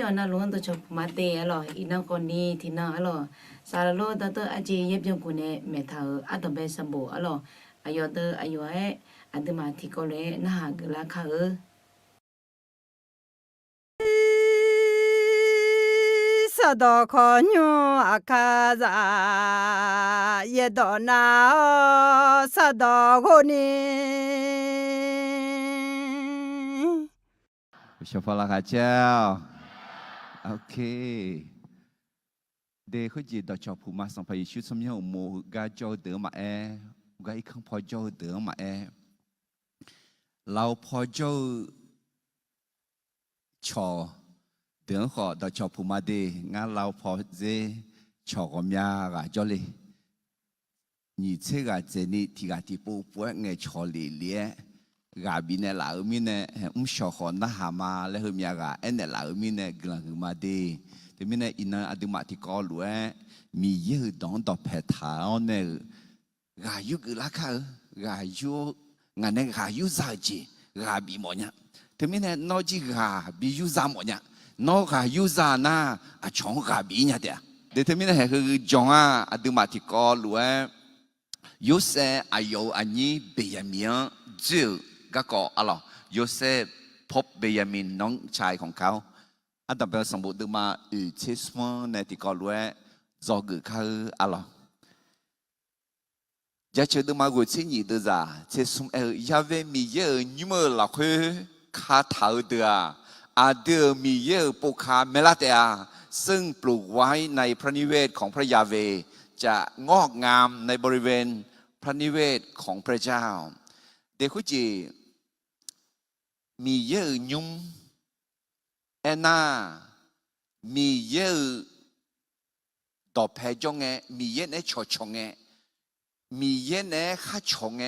อน่าล้วนตัวชอบมาเตะอร่อยอีน้องคนนี้ที่น่าอร่อยสารโลตัวอาจีเย็บยงกุนเนเมทาอัตเบสมบูอร่อยอายุตัวอายุอันตมาที่ก็เลยน่าหกลาคาสะดอกขอญูอาคาซาเยดอนาสะดอกคนนี้ชฟลาคาเจ้าโอเคเด็กเขาจีดจอบผู้มาสัมภาระชุดสมัยโมกาโจเดือมากาอีกครั้งพอโจเดือมาเราพอโจชอเดือขอดจอบผู้มาเดงั้นเราพอเจชอก็มีอะไรจอเลยนี่เชื่อเจนี่ที่กาที่ปูปูเงยชอเลยเลี้ยกาบินเนี่ยลาอมิเนี่ยชอขอน่าหามาแล้วเฮมีอะไรเนี่ยลาอมิเนี่ยกลางมาเดแต่ไม่เนี่ยอินอดีมาที่กอลัวมีเยอะดองต่อแพทย์เนี่ยกายุกราคากายุงานเนี่ยกายุซาจีกาบีหมดเนี่ยแต่ไม่เนี่ยนอจีกาบียุซาหมดเนี่ยนอกายุซาน่าชงกาบีเนี่ยเดียเดี๋ยวแต่ไม่เนี่ยคือจงอดีมาที่กอลัวยูเซอายุอันนี้เบียมีนจิลก็อะไรยูเซพบเบียมินน้องชายของเขาอันดับเป็นสมบูรณ์มาเชสมอนในที่กอลัวจอกุเขาอะไรจะเชื่อดูมากุชินีดูจ้าเชสมยาเวมีเยอะนิมหลักคาถาเดียเดียมีเยอะปุคาเมลาเตียซึ่งปลูกไว้ในพระนิเวศของพระยาเวจะงอกงามในบริเวณพระนิเวศของพระเจ้าเด็กผู้จีมีเยอะยุ่มน่ามีเยอะดอกแพจงมีเยอะในชอชงมีเยอะในข้าชง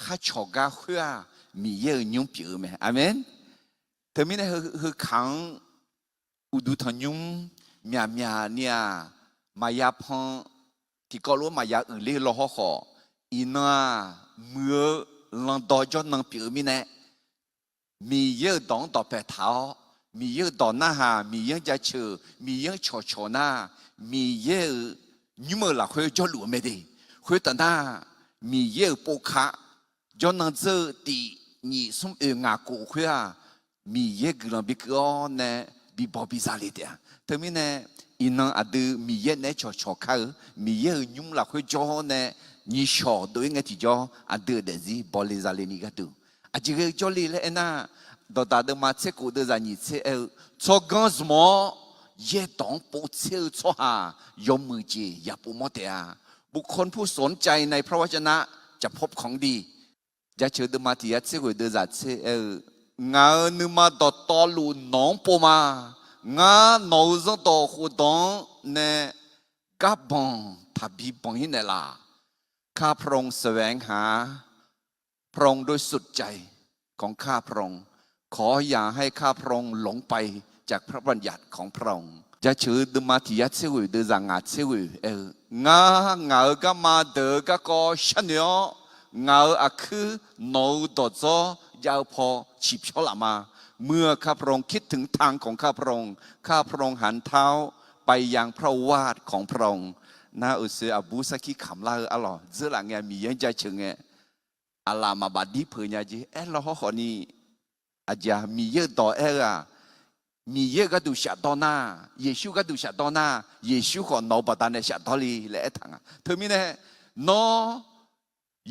ข้าชกาหัวมีเยอะยุ่มผิวไหมอาเมนแต่ไม่ได้คือขังอุดุทยุ่มเมียเนี่ยมายาพงที่ก็รู้มายาอื่นเลี้ยรอขออินาเมื่อลังดอจนนังผิวมีเนี่ยมีเยอะดองต่อแพทย์มีเยอะดอนหน้าหามีเยอะจะเชื่อมีเยอะชอหน้ามีเยอะยุ่งละคุยจะหลวมไม่ได้คุยแต่หน้ามีเยอะปกขะจนนั่งเจอตีนี่สมงากูคุยมีเยอะกลังบิกอเนี่ยบิบอบิซาลิเดียเธอมีเนี่ยอินังอดีมีเยอะเนี่ยชอเขามีเยอะยุ่งละคุยจอเนี่ยนี่ชอโดยเงี้ยที่จออดีเดซี่บอลิซาลินิกาดูอาจจะจอลีเลยนะดอตาเดมาเชกูเดซานิเชชอกันสมอเย่ต้องปูเชื่อชอหายอมมือจีอย่าปูมอเตียบุคคลผู้สนใจในพระวจนะจะพบของดีจะเชื่อเดมาที่ยัดเชกูเดซาเชงาเนื้อมาดอตอลูน้องปูมางาโนซงตอหูดองเนกับบังทับบีบังหินเนล่าข้าพระองค์แสวงหาพระองค์ด้วยสุดใจของข้าพระองค์ขออย่าให้ข้าพระองค์หลงไปจากพระบัญญัติของพระองค์จะชื่อดมาที่ยัดเสวยเดือดงาเสวยงาก็มาเดือก็ฉันเนาะงาคือโนดอจอยาวพอฉิบชลามาเมื่อข้าพระองค์คิดถึงทางของข้าพระองค์ข้าพระองค์หันเท้าไปยังพระวาทของพระองค์น่าอุตส่าห์บูสักขี้ขำลาอร่อยเจอหลังเงี้ยมียังใจเชิงเงี้ยอาลามาบัดดีเพื่อนจีเราขอนี่อาจจะมีเยอะต่อมีเยอะก็ดูชาตอนาเยซูก็ดูชาตอนาเยซูขอนอบัดานชาตอลีเละทั้งเธอมีเนี่ยนอ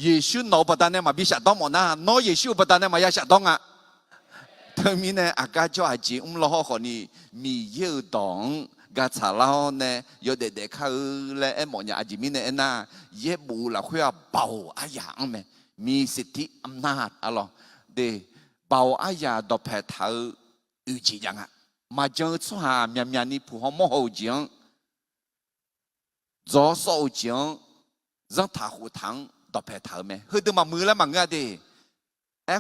เยซูนอบัดานมาบิชาตอมนะนอเยซูบัดานมายาชาตองเธอมีเนี่ยอากาศจะอาจจะเราขอนี่มีเยอะดองกาชาลาเนี่ยยอดเด็กเขาและหมอเนี่ยอาจจะมีเนี่ยน่าเย็บบูละคุยเบาอาอย่างไหมมีสิทธิอำนาจอะไรเดเบาอายาดอแพทย์อุจิยังมาเจอชัวเมียนี่ผู้ห้องมโหจิงจอโซจิงจังท่าหูทังดอแพทย์ไหมเฮ้ยเดิมมามือแล้วมังอะเด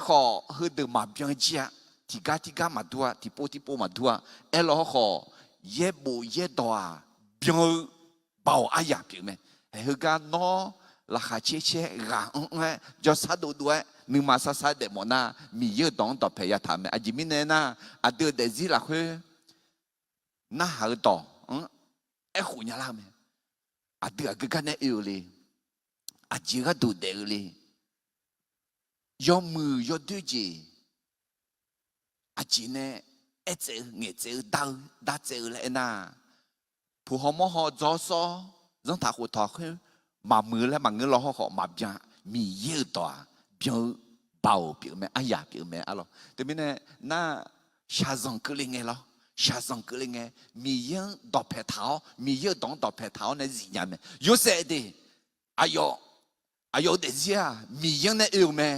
ขอเฮ้ยเดิมมาเบียงจีที่กามาดัวที่โปมาดัวเราขอเย็บบูเย็บตัวเบียงเบาอายาเพียงไหมเฮ้ยกันนอราคาเชี่ยๆรังจะสัดด้วยนึกมาสัดเดมอนามีเยอะดองต่อพยาธรรมอาจจะมีเนี่ยนะเดือดเดซี่ละคือ น่าหาต่อไอ้หุ่นยาลาเมอาเดือก็กันเนี่ยเอวเลยอาจีก็ดูเดือเลยยอมมือยอดด้วยจีอาจีเนี่ยเอเจเงี้ยเจดาเจเลยนะผู้หอมหอจอซอต้องถาหัวทอคือมามือแล้วมาเงินเราหอมาbienมีเยอะตัวbienเบาเปียวแม่อายาเปียวแม่อะไรแต่ไม่เนี่ยน่าชาซังก็เลยไงล่ะชาซังก็เลยไงมีเยอะดอกแผลเท้ามีเยอะดอกแผลเท้าในสิ่งอย่างเนี่ยยูเสดีอายุเดียมีเยอะในเอวแม่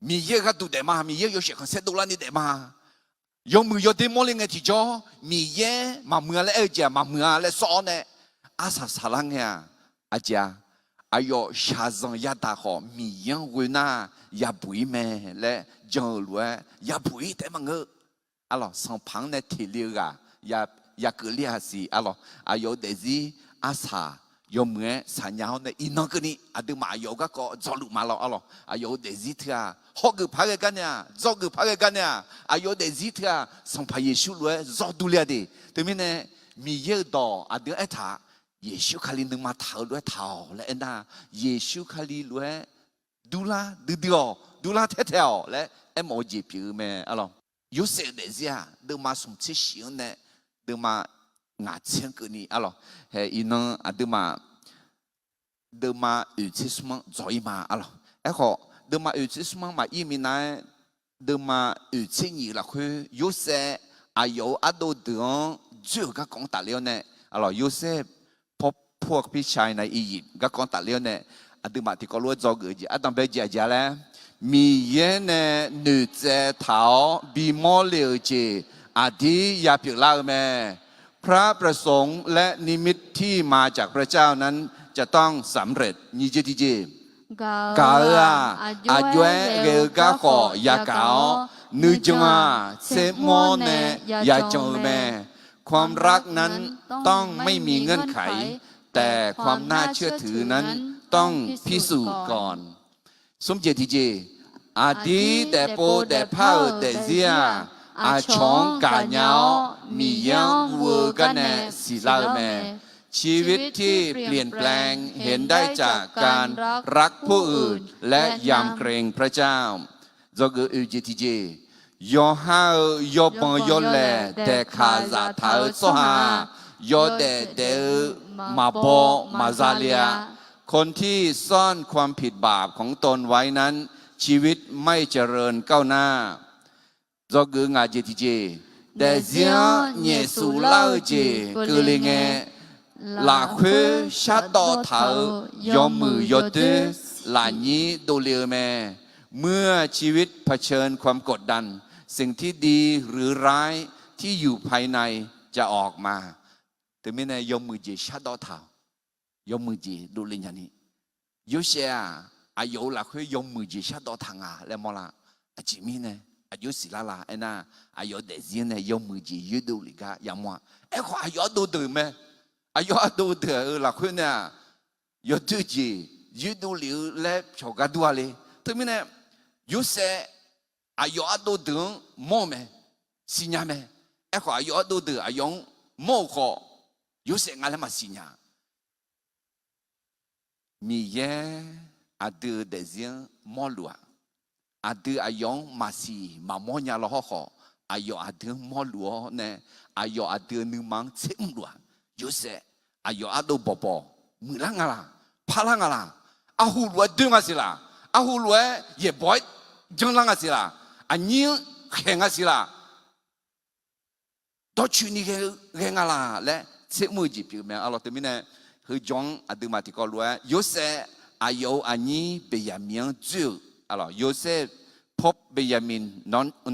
มีเยอะก็ดูได้มามีเยอะ有些很些多了你ได้มา有มือยอดมอลิงไงที่จอมีเยอะมาเมื่อแล้วเจ้ามาเมื่อแล้วสอนเนี่ยอาสาสลังเนี่ยอาจารย์อายุชาซังยาตาขอมีเยอะเวน่ายาบุยแม่และจังหวะยาบุยแต่มังเอออะไรสังพังเนี่ยที่เลี้ยยาเกลียสิอะไรอายุเดซี่อาสายมือสัญญาเนี่ยอินนักนี่อาดูมาอายุก็จอลุมาแล้วอะไรอายุเดซี่เถอะฮอกพักกันเนี่ยจอกพักกันเนี่ยอายุเดซี่เถอะสังพเยซูเลยจอดูเลยดิแต่ไม่เนี่ยมีเยอะต่ออาดูไอ้ท่าเยซูคาลินึงมาเท่าด้วยเท่าและเอ็นน่ะเยซูคาลิด้วยดูละดูละเท่าและเอ็มโอจีพิวแม่อะไร有些的人都嘛从这些呢，都嘛牙签个你啊咯，嘿，伊能啊都嘛有些什么做伊嘛啊咯，哎好，都嘛有些什么嘛伊米呢，都嘛有些你啦去，有些啊有啊都等，就个讲大了呢，啊咯，有些พวกพี่ชายในอียิปต์ก็ก่อนตัดเลี้ยวเนี่ยอาดูมาที่ก็รู้จอเกิดจีอาตมาไปเจียจ้าแล้วมีเย็นเนี่ยหนุ่มเจ้าเท้าบีมอลเลียวจีอาทิยาผิวลาแม่พระประสงค์และนิมิตที่มาจากพระเจ้านั้นจะต้องสำเร็จนี่เจดีเจกาอายุเกลกาขอยาเกานึจงาเซโมเนยาจงแม่ความรักนั้นต้องไม่มีเงื่อนไขแต่ความน่าเชื่อถือนั้นต้องพิสูจน์ก่อนสมเจติเจอาดีแต่โปแต่เผาแต่เสียอาชงกาเนามียังวัวกันแน่สิลาแม่ชีวิตที่เปลี่ยนแปลงเห็นได้จากการรักผู้อื่นและยำเกรงพระเจ้าจงอุจิติเจยอฮายอบงยอแลแต่ขาซาเท้าสหายอเดมาโบมาซาเลียคนที่ซ่อนความผิดบาปของตนไว้นั้นชีวิตไม่เจริญก้าวหน้าจอกืองาเจติเจแต่เสียเยซูเล่าเจกือลิงเงลาคุชาต่อเท้ายอมมือยอดหลานี้ดูเลียวแม่เมื่อชีวิตเผชิญความกดดันสิ่งที่ดีหรือร้ายที่อยู่ภายในจะออกมาแต่ไม่แน่ยอมมือจีชาต่อเท้ายอมมือจีดูลิงอย่างนี้有些อายุละคือยอมมือจีชาต่อทางแล้วมอละอาจิมีเนี่ยอายุสิละละนะอายุเด็กเนี่ยยอมมือจียืดดูลิกาอย่างว่าขออายุดูตื่นไหมอายุดูตื่นละคือเนี่ยยอดดูจียืดดูลิเล็บชกดูอะไรแต่ไม่แน่有些อายุดูตื่นมอไหมสิญญาไหมขออายุดูตื่นอายุมอขอ有些อะไรมาสิญญามีเยอาดูเดซิงมอลัวอาดูอายุมาสีมามอญาลอขออายุอาดูมอลัวเนี่ยอายุอาดูนึมังเชิงลัว有些อายุอาดูบอบมือลังอะไรพลังอะไรอาหูลัวดึงอะไรล่ะอาหูลัวเย่บอยจังลังอะไรล่ะอันนี้แข่งอะไรล่ะตัวชุนี่แข่งอะไรและเชื่อมือจีบอยู่ไหมอะไรตัวนี้เนี่ยคือจงอาดูมาที่ก็รู้有些อายุอันนี้เบียมินจูอะไร有些พบเบียมิน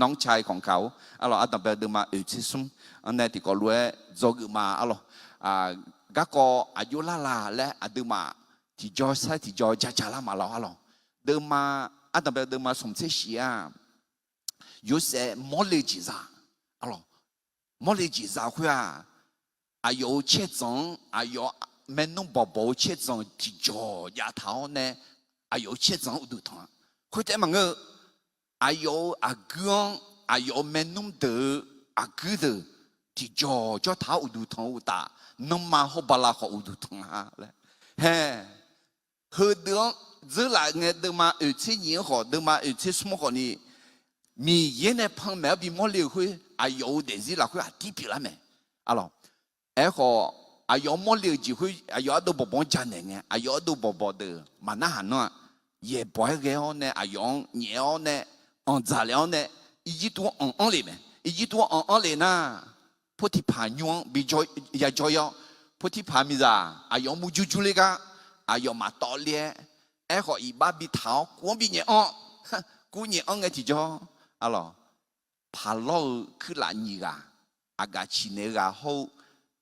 น้องชายของเขาอะไรอาตมาดูมาอุทิศอันนี้ที่ก็รู้จงมาอะไรก็อายุละและอาดูมาที่จอใช่ที่จอจะละมาแล้วอะไรดูมาอาตมาดูมาสมเด็จเสีย有些莫雷吉萨อะไร莫雷吉萨会อายุเชื่อจงอายุแม่นุ่มบ่เชื่อจงที่จอยาเท้าเนี่ยอายุเชื่อจงอุดทางคุยแต่มังอายุอากุงอายุแม่นุ่มเดืออากุเดือ ที่จ่อท้าอุดูทองอุตาน้ำมาหบลาขออุดูทองฮะเลยเฮ้เฮือเดืองจะหลายเงี้ยเดือมาที่ยิงขอเดือมาที่สมขอนี่มีเย็นในพังแมวบีมอเลี้ยวคุยอายุเดี๋ยวสิเราคุยที่ผิดละไหมอะไรขออายุมอเลี้ยวจีคุยอายุดูบ่บ่จันเนี่ยอายุดูบ่บ่เดือมันน่าหันเนาะเย่บ่อยเงี้ยเนี่ยอายุเหนียวเนี่ยอันจ่าแล้วเนี่ยอีจีตัวอันเลยไหมอีจีตัวอันเลยนะพุทธิพายุบิจอยยาจอยพุทธิพามิจาอายุมุจูจูเลยกะอายุมาต่อเลี้ยขออีบ้าบิเท้ากวนบิเนี่ยกูเนี่ยไงที่จ่ออะไรพาล้อคือหลานยี่กะอากาศชินเนกะเขา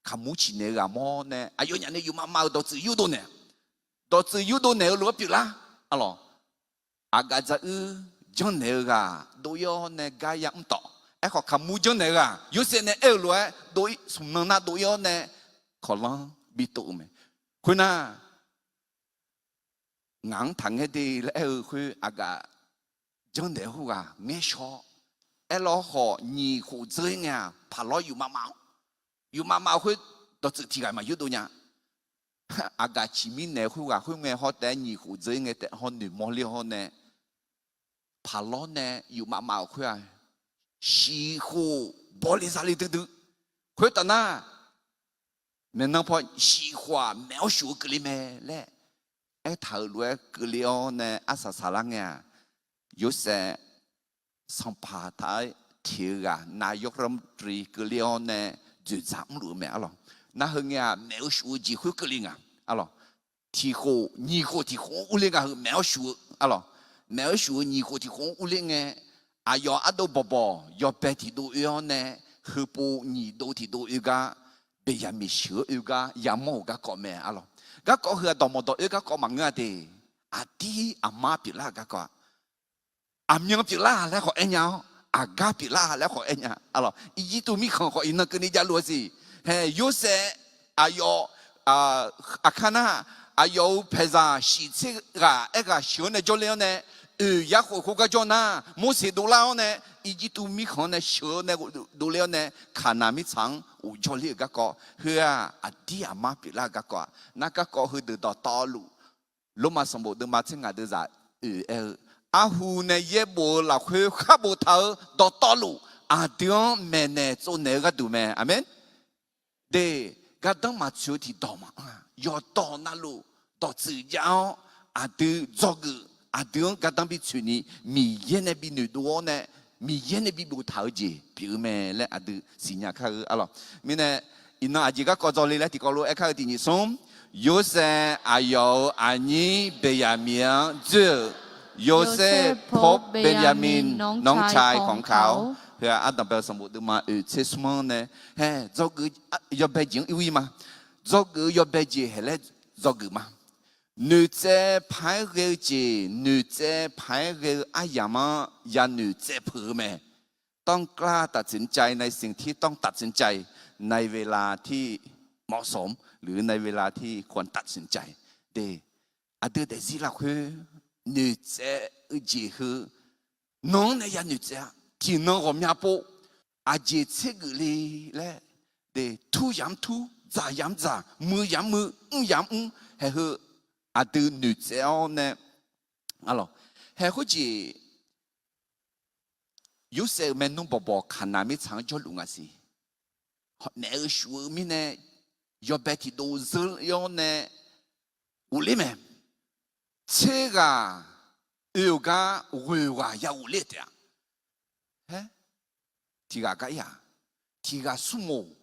ขมุชินเนกะมอเนี่ยอายุเนี่ยอยู่มาตัวจืดอยู่ตัวเนี่ยตัวจืดอยู่ตัวเนี่ยรู้ปิละอะไรอากาศจะจังเนกะโดยเนี่ยกายยังต่อขอขมุจังเนกะอยู่เส้นเนี่ยรู้โดยสมนันโดยเนี่ยขอลองบิตุไหมคุณน่ะงังทั้งให้ดีแล้วคืออากาศจังเนกะไม่ชอบเราขอยี่หูเจอไงพาล้ออยู่มาคุยตัวจุดที่ไหนมาอยู่ตัวเนี่ยอากาศชิมินเนี่ยคุยว่าคุยเมื่อเขาแต่ยี่หูเจอไงแต่เขาหนึ่งมอลลี่เขาเนี่ยพาล้อเนี่ยอยู่มาคุยสีหูบริษัทเลยตึ๊ดคุยตอนนั้นแม่น้องพอสีหัวแมวสูกลีแม่แหละเธอรู้กลีอ๋อเนี่ยอาสาสาลังเนี่ยอยู่เสสัมภาษณ์ที่นายกรัฐมนตรีกลีอ๋อเนี่ยจะจำรู้ไหมอะไรนั่นเองแมวสูจีคุยกลีอ่ะอะไรที่เขายี่ห้อที่เขาอุลิงอ่ะแมวสูอะไรแมวสูยี่ห้อที่เขาอุลิงเนี่ยอายุอัดบ่ยอเปที่ดูเอ๋อเนี่ยคือปูยี่ดูที่ดูเอ๋ก็เบียมีเชื่อเอ๋ก็ยามโมก็ก็แม่อะไรก็ก็คือดอมดอเอ๋ก็ก็มังเงี้ยดีอาทิอามาปิละก็อามีนปิละแล้วขอเอ็นยาอากาปิละแล้วขอเอ็นยาอะไรอีจีตัวมีของขออินนักนี่จะรู้สิเฮ้ยูเซอายุอาคานะอายุเพซาสิเซกะก็ชวนเนี่ยจอเลี้ยเนี่ยอยากคุยกับจอนะมุสิดูแล้วเนี่ยอีจีตัวมีของเนี่ยชวนเนี่ยดูแล้วเนี่ยขานามิชังอุจอเลี้ยก็เฮืออดีอามาปิละก็นักก็คือเดือดต่อลุลมาสมบูรณ์เดือมาเชิงอะไรเดือดอาหูเนี่ยเย็บบัวหลักคุยข้าบัวเธอต่อต่อลุอาเดียงแม่เนี่ยโซเนก็ดูแม่อาเมนเด็กก็ต้องมาช่วยที่ต่อมาอย่าต่อนั่นลุต่อสื่อยาวอาเดียจอกอาเดียงก็ต้องไปช่วยนี่มีเย็นเนี่ยบินดูเนี่ยมีเย็นเนี่ยบินบัวเธอจีพี่แม่และอาเดียสิญญาข้าอะไรมีเนี่ยอินนาอาจิก็กอจอเลยแล้วที่กอรู้ข้าที่นี่ส่งโยเซอายุอันนี้เบียมีเจอโยเซฟพบเบนยามินน้องชายของเขาเพื่ออาดัมเบลสมุดมาเชสมอนเนี่ยเฮ้จอกยอเบจิงอีวีมาจอกยอเบจิเฮเลจอกมานูเจพายเรจินูเจพายเรอายามายานูเจเพื่อแม่ต้องกล้าตัดสินใจในสิ่งที่ต้องตัดสินใจในเวลาที่เหมาะสมหรือในเวลาที่ควรตัดสินใจเดอเดเดซิลาคือ女仔结合，侬那呀女仔，听侬我们不，阿姐这个嘞，的土养土，杂养杂，木养木，养还和阿对女仔呢，阿咯，还好似有时们侬宝宝看那边长脚路啊是，那个树面呢，要白提多热要呢，屋里面。这个有个为话要无力的，哎，这个呀，这个树木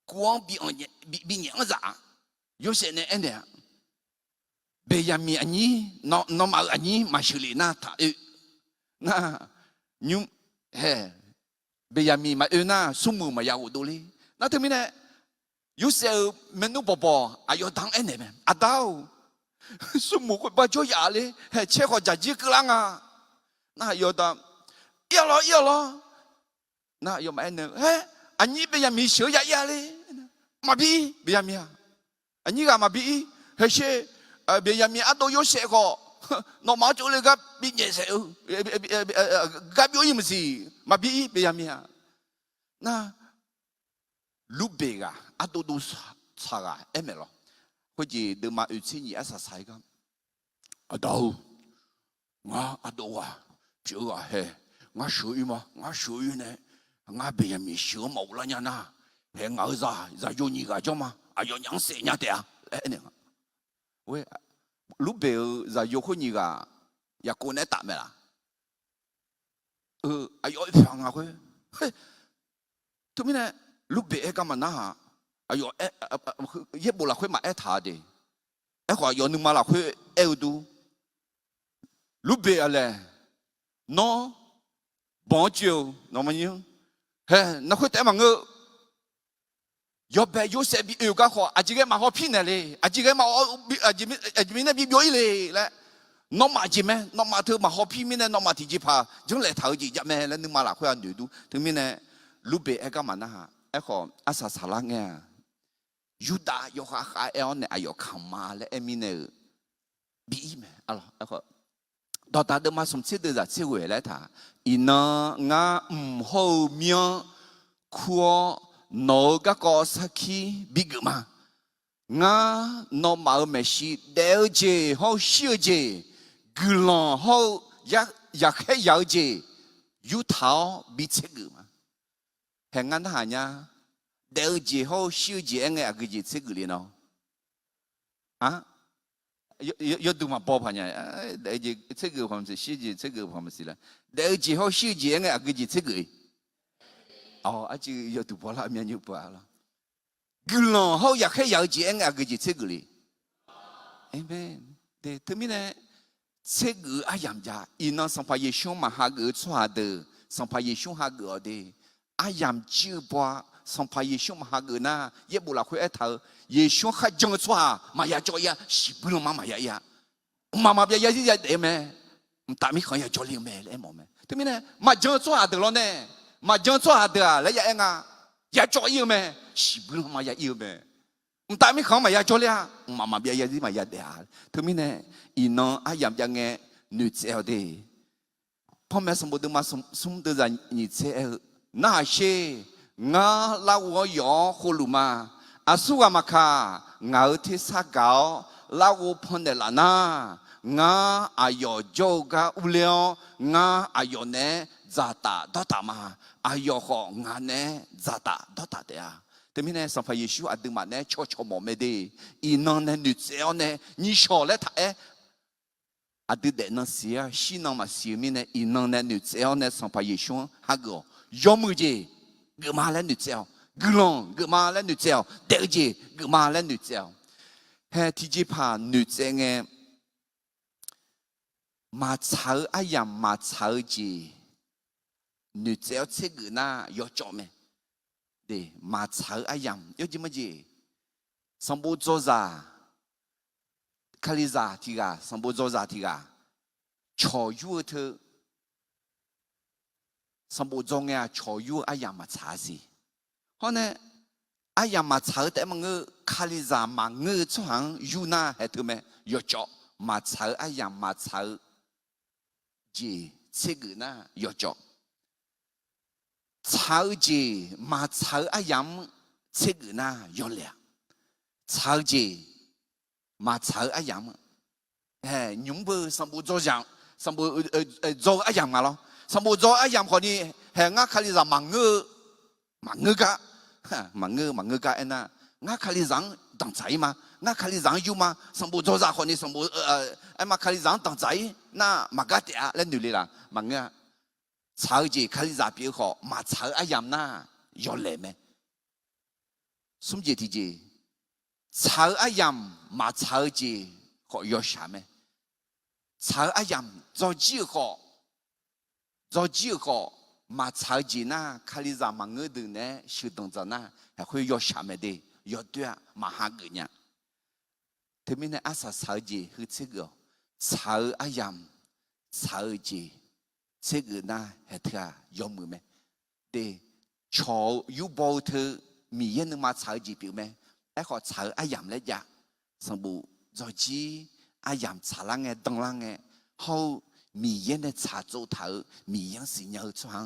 光比娘子，有些呢，哎呢，别人米安尼，那么安尼马修里那他那你哎，别人米嘛那树木嘛要多哩，那他们呢，有时候门路宝宝啊要当哎呢们阿刀。สมุกไปช่วยยาเลยเชื่อเขาจะจีกลังอ่ะน่ายอดเยอะหรอน่ายอมไอ้เนี่ยเฮ้ยอันนี้เป็นยังมีเสือยาเลยมาบีเป็นยังมีอันนี้ก็มาบีเฮ้ยเชื่อเป็นยังมีอัตโตโยเสก็น้องมาจุเลยกับบีเยเสกับโยยิมสิมาบีเป็นยังมีน่า路边啊，都查啊，没了，或者他妈有钱人啥啥个，都，我都啊，就啊嘿，我属于嘛，我属于呢，我别人小毛了人呐，嘿，我在有你个叫嘛，有娘生伢的啊，那个，喂，路边在有户你个，也过来打没啦？有一方啊会，嘿，他们呢？路边干嘛那？有也不啦会买他的，话有你妈啦会都，路边嘞，no， bon Dieu， 那么样，嘿，那会带嘛我，要不有些比有个好，这个嘛好拼的嘞，这个嘛这边那比表一嘞来，那嘛这咩，那嘛头嘛好拼命的，那嘛提起怕，将来头几日咩，那你妈啦会安女都，他们呢，路边干嘛那哈？好，啥啥啦个？ยูดายกขาเอลเนี่ยอยกขมาและเอมิเนบีไหมอะไรก็ตอนตาเดิมมาสมชิดเดือดเชื่อเวแล้วท่าอินงาหัวเมียขัวนกก็สักขีบิกมางานมาเมชิเดลเจหัวเชื่อเจกุลองหัวอยากให้ยาวเจยูเท้าบิเชกมาแห่งนั้นหาเนี่ยเดี๋ยวจีเขาชื่อจีเองไงก็จีเสกเลยเนาะอ่ะยดูมาบอกพันเนี่ยเดี๋ยวจีเสกความสิชื่อจีเสกความสิละเดี๋ยวจีเขาชื่อจีเองไงก็จีเสกเลยอ๋ออาจียดูพอละมีอยู่พอละกุลองเขาอยากให้ยาวจีเองไงก็จีเสกเลยเอเมนเดี๋ยวทั้งนี้เนี่ยเสกอายามจ้าอินนังสัมภาระช่วงมาหาเกิดชัวเดอสัมภาระช่วงหาเกิดเดอายามจื้อบัวสัมภาระช่วงมาหาเกิดนะเย็บบุหรี่คุยเถอะเยช่วงข้าจังชัวมายาจอยาสิบุลมามายามาเบียยาที่ยาเดแม่ตามีคนยาจอเลี้ยงแม่เลยมองแม่ทั้งนี้เนี่ยมาจังชัวเดือดร้อนเนี่ยมาจังชัวเดือดแล้วยาเองอ่ะยาจอยแม่สิบุลมายาเยอะแม่ตามีคนมายาจอเลี้ยงมาเบียยาที่มายาเดียทั้งนี้เนี่ยอีน้องอายามยังไงนึกเจ้าเดพ่อแม่สมบูรณ์มาสมบูรณ์นึกเจ้าน่าเชื่องาลาวอยอโคลุมาอาสุวามาคางาเทสากาลาวพนเดลานางาอายอโจกาอุเลองงาอายอเนจาตาดอตามาอายอของาเนจาตาดอตาเดียแต่ไม่แน่สัมภาระเยซูอัดดึงมาเนชอมอเมดีอีนอนเนนึกเจ้าเนนิชอเลท่าอัดดึงเดนันเสียชีนังมาเสียมีเนอีนอนเนนึกเจ้าเนสัมภาระเยซูฮักก็ยอมมือเจกมาแล้วนึกเจ้ากุลองกมาแล้วนึกเจ้าเดลจีกมาแล้วนึกเจ้าเฮ้ที่จีพานึกเจ้าไงมาเช้าอายามมาเช้าจีนึกเจ้าเชื่อหน้ายอจอมเดมาเช้าอายามยอจิมจีสมบูรณ์โจซาคาลิซาที่กาสมบูรณ์โจซาที่กาชอยูเธอสมบูรณ์จงเงาชอยูอายามาชาสิเพราะเนี่ยอายามาชาแต่มันก็คาลิซามังเงอช่วงยูน่าเหตุไหมยอจ่อมาชาอายามาชาจีเชื่อน่ายอจ่อชาจีมาชาอายามเชื่อน่ายอเลี้ยชาจีมาชาอายามยุงเบอสมบูรณ์โจจังสมบูรณ์โจอายามมาแล้วสมบูรณ์โจอายามคนนี้แห่งคาลิซามังเงอกะมังเงอกะเอ็นะงาคาลิซังตั้งใจมางาคาลิซังอยู่มาสมบูรณ์โจซาคนนี้สมบูรณ์มาคาลิซังตั้งใจน่ามากะเตะเล่นดูเลยล่ะมังเงะชาวจีคาลิซาเปียขอมาชาวอายามน่ายอเล่ไหมสมเจติจีชาวอายามมาชาวจีขอยอชาไหมชาวอายามจอจีขอมาชาวจีน่าคาลิซามังเงดึงเนี่ยชื่อตรงจันน่ะให้คุยยอชาไม่ได้ยอด้วยมาหาเกินเนี่ยที่มีเนี่ยอาศัยชาวจีคือเชื่อชาวอายามชาวจีเชื่อน่ะให้เธอยอมมือไหมเดชอยูบอลเธอมีเย็นมาชาวจีเปล่าไหมไอ้ขอชาวอายามเลยจ้ะสมบูรณ์จอจีอายามชาลังเงดังลังเงเขามีเย็นในชาโจเถอมียังสิ่งยังช่าง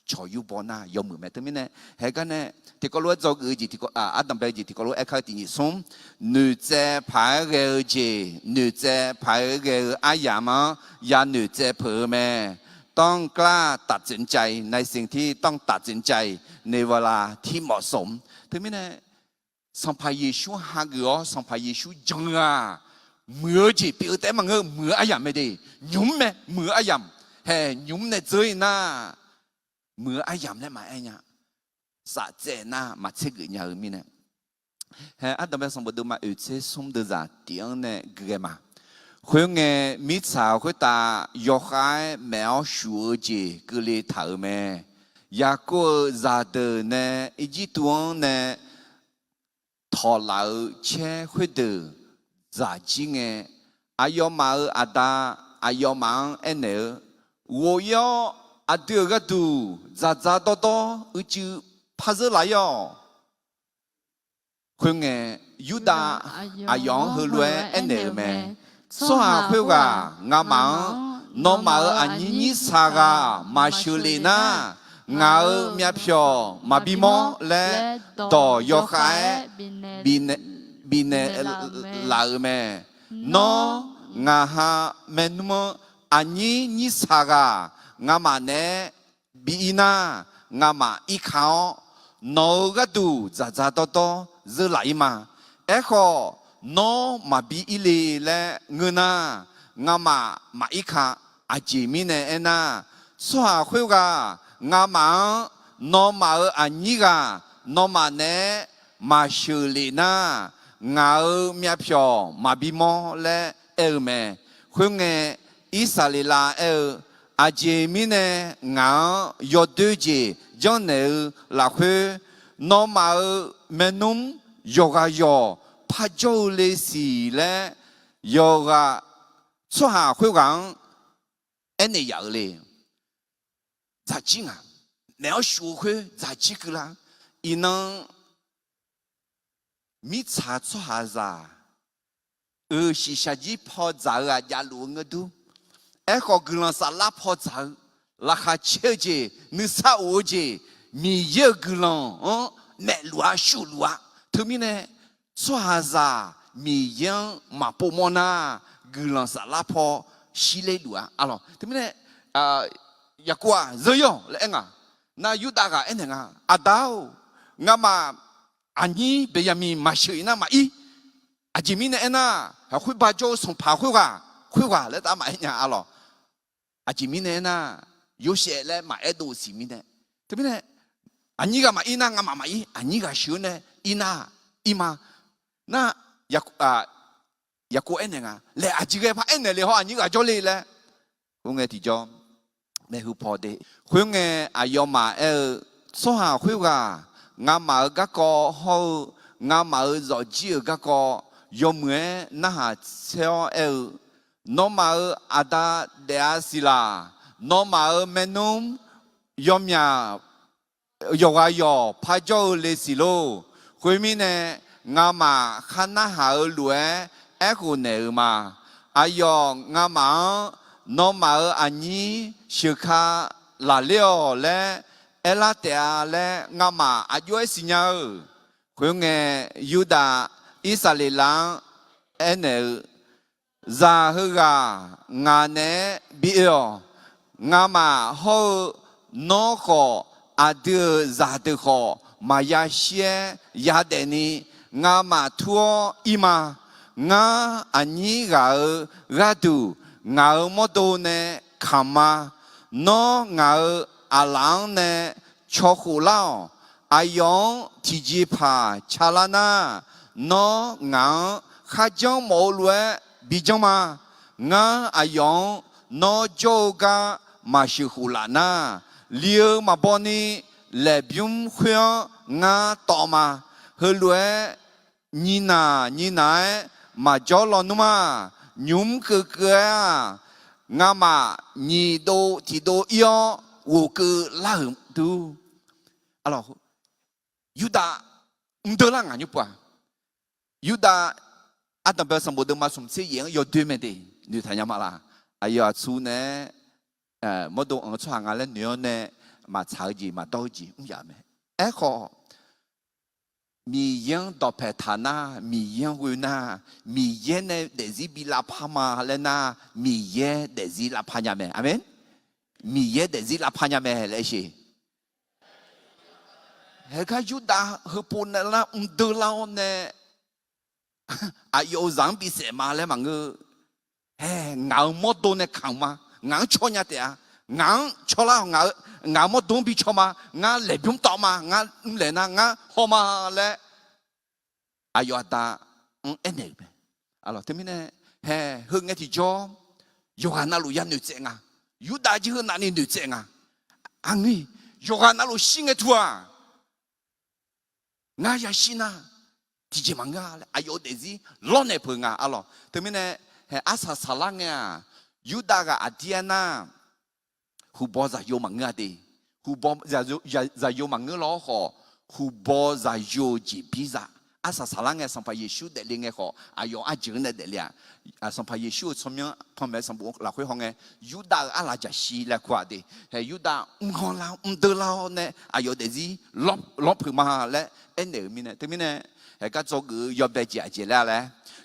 cho yêu bỏ na yêu mượn mẹ tôi mình nè hay cái nè thì có lúa cho cái gì thì có đầm bè gì thì có lúa cái thì nhị sống nữ trẻ phải cái gì nữ trẻ phải cái ai ya mà ya nữ trẻ phở mẹ ต้องกล้าตัดสินใจในสิ่งที่ต้องตัดสินใจในเวลาที่เหมาะสมถึงไม่แน่สัมภาเยซูหาเกอสัมภาเยซูจังอ่ะเมื่อจีเปียแต่มังเงอเมื่ออายังไม่ได้ยุ่มไหมเมื่ออายังเฮ้ยุ่มในใจน่ะเมื่ออายังได้มาไอ้เนี่ยสะใจน่ะมาเชื่อเนี่ยมีเนี่ยเฮ้อันดับแรกสมบูรณ์มาอุเชสมเดือดเตียงเนี่ยเกี่ยมา佢嘅米茶佢打藥海苗樹節佢嚟頭咩？一個日的呢，一隻多呢，頭腦車佢的雜誌嘅，阿要買阿達，阿要買安呢，我要阿啲個度，雜雜多多，我就拍出來喲。佢嘅要打阿樣去來安呢咩？ soha khuya ngamang nomar anini saga mashulina ngao miapyo mabimo le to yokai bine laume no ngaha menmo anini saga ngamane biina ngama ikao no gadu zaza toto zelaima echo no ma bi ile le nguna ngama ma ikha ajimi ne ena so ha khwe ga ngama no ma anyi ga no ma ne ma shulina ngao mya phyo ma bi mo le elme khwe nge isalila el ajimi ne ngao yo de ji jon ne la khwe no ma menum yoga yo 拍照的时咧，有个出下会讲，安尼有咧，咋整啊？你要学会咋几个啦？伊能米查出下咋？是下几泡茶啊？家路我都，哎个个人啥拉泡茶，拉下车子，你啥我子，米一个人，买路啊，修路啊，头面呢？ soit ça million ma pour mona gulan ça la po chile lua alors tu me ya quoi zoyo le nga na yuda ga enga adao ngama ani be yami ma shina ma i ajimi ne ena ha khu ba jo song pa khu ga le ta ma nya alors ajimi ne na yo she le ma edo si mi ne tu me ani ga ma ina ngama ma i ani ga shu ne ina ima 那也过一年啊，你阿自己拍一年，你可能你个做你咧，我嘅地咗咩好破的，佢嘅阿要嘛所下佢个，啱嘛嗰個好，啱嘛做住嗰個有咩那下超，no 嘛阿達倆是啦 ，no 嘛menum 有咩有啊有，拍咗你是咯，佢面呢？ ngama khana hao lue eko ne ma ayo ngama no ma ani shika la leo le ela te le ngama ayo sinya khunge yuda isalela ene za huga ngane bio ngama ho no ko adu za de ko maya xie ya de ni ငါမထွီမာငါအညီကရတုငါမတော်နဲ့ခမနောငါအလောင်းနဲ့ချောခုလောင်းအယောင်တီကြီးဖာချလာနာနောငါခါကြောင့်မိုးလွယ်ဘီကြောင့်မငါအယောင်နောဂျောကမရှိခုလာနာလျေမပေါ်နီလက်ပြုံခွေငါတော်မှာ hơi lúa nhìn nãy mà cho lo nôm mà nhúng cơ ngà mà nhị đô thì đô yêu vô cơ la hưởng tu alors Yuda không là ngài nhục à Yuda à tầm bữa sầm bữa mà sum sẽ diễn có đôi mấy đi như thế nào mà là ai ở chỗ này mỗi độ ở chỗ hàng lên nhiều này มาชาวจีมาโตจีอย่าไหมเอ้ขอมียังดอกแพทานามียังวินามียังในเดซิบิลาพามาเลนามียังเดซิลาพญาเมอเมนมียังเดซิลาพญาเมเลยสิเฮ้ยก็ยุดาเฮปุนละเดลาเนี่ยอายุสังบิเสมาเลยมังเออเฮ้งาหมดตัวเนี่ยขังมางาชอเนี่ยเดียงาชอละงาหมดตัวบิชอมางาเล็บยุ่งต่อมางาเลนะงาหอมาเลยอายุตาเอ็นเองalors thế mình hè hương nghe thì cho Yohana lu yan nữ trẻ à Yuda chỉ hơn nani nữ trẻ à anh ấy Yohana lu sinh cái thua ngài ya sinh à thì chỉ mang ngài ayo để gì lo này phương à alors thế mình hè asa salang à Yuda cái Adiana hu bo za yo mang ngài đi hu bo za yo mang ngài lo họ hu bo za yo chỉ pizza asa salangnya sampai Yesus de linge ko ayo ajerne de lia sampai Yesus somnya pambe sambu la khoi honge Yuda ala ja shi la kwa de he Yuda ngon la de la ne ayo de zi lop ma le ene mine te mine he ka zo gu yo de jia jie la le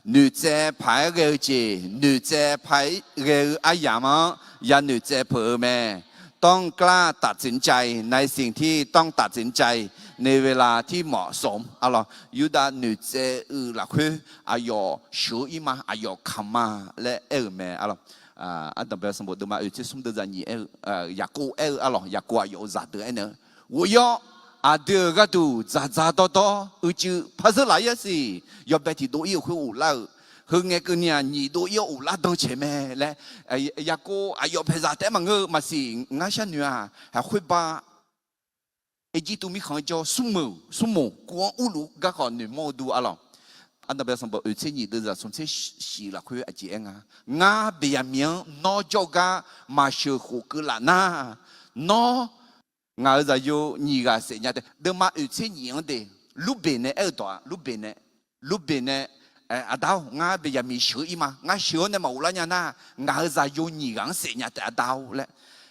nữ ze pai ge ji nữ ze pai ge aya ma ya nữ ze pe me ต้องกล้าตัดสินใจในสิ่งที่ต้องตัดสินใจในเวลาที่เหมาะสมalors Yuda nữ ze la khu ayo shu ima ayo kama le me alors adam be sambo de ma uti sum de zani yako alors yako ayo za de ne 我要阿的个都咋多多就拍摄来也是要白提多一会无老hương nghe cái nhà nhị đôi yêu là đông chế mẹ lẽ ya cô ayo phải ra thế mà ngơ mà xì ngã sang nữa à khuya ba ấy chỉ tụi mình không cho sung mù quá u lú các con nữ mô du alo anh ta bây giờ bảo ở trên nhị đưa ra xuống trên xì là khuya chị em à ngã bây giờ miếng nó cho ga mà sửa khổ cứ là na nó ngã ra vô nhị gà sẽ nhặt đừng mà ở trên nhị anh đây lúc bên này ở đó lúc bên này à đau ngã bây giờ mình sửa ima ngã sửa này mà u la nhà na ngã ra vô nhị gắng sẽ nhà tại đau lẽ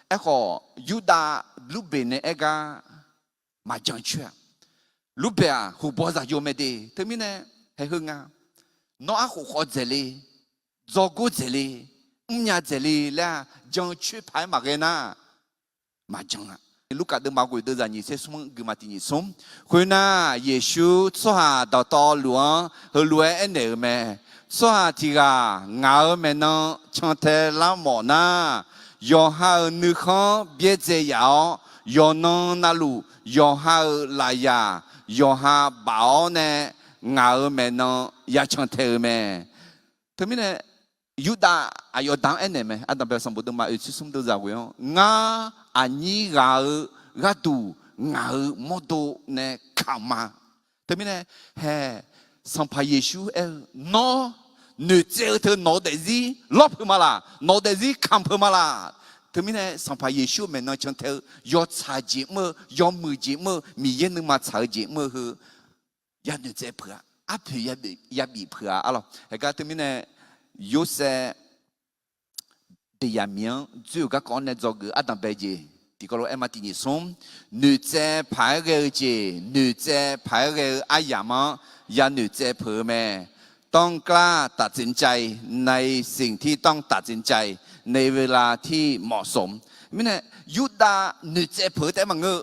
ấy họ Yuda lúc bên này ấy ga mà chẳng chuyện lúc bên à hụt bỏ ra vô mẹ đi thế mình này hay hơn à nó à hụt khó dễ li do cố dễ li nhà dễ li là chẳng chuyện phải mà cái na mà chẳng à lúc cả đứa máu của đứa già nhị sẽ xuống gửi mặt nhị xuống khi na Giêsu xoa đào to lúa hơi lúa anh để mẹ xoa thì gà ngáo mẹ nó chẳng thể làm mỏ na do hai nữ khó biết gì giáo do nó na lù do hai lại ya do hai bảo nè ngáo mẹ nó ya chẳng thể mẹ thế mình này Yuda ayo dang ene me adam be sambu de ma e sum de za we nga ani ga tu nga modo ne kama te mine he sampa Yesu no ne je te no de zi lop ma la no de zi kam ma la te mine sampa Yesu me no chang te yo cha ji mo yo mu ji mo mi yen ma cha ji mo hu ya ne je phra a phu ya bi phra alors he ga te mine yo sẽ bây giờ miếng dù các con này do cái adam bây giờ thì có lúc em mà tin như sống nữ trẻ phải cái gì nữ trẻ phải cái ai mà ya nữ trẻ phơi mẹ ต้องกล้าตัดสินใจในสิ่งที่ต้องตัดสินใจในเวลาที่เหมาะสมไม่เนี่ยยุดาหนึ่งเจ็บเผือแต่มังเงอ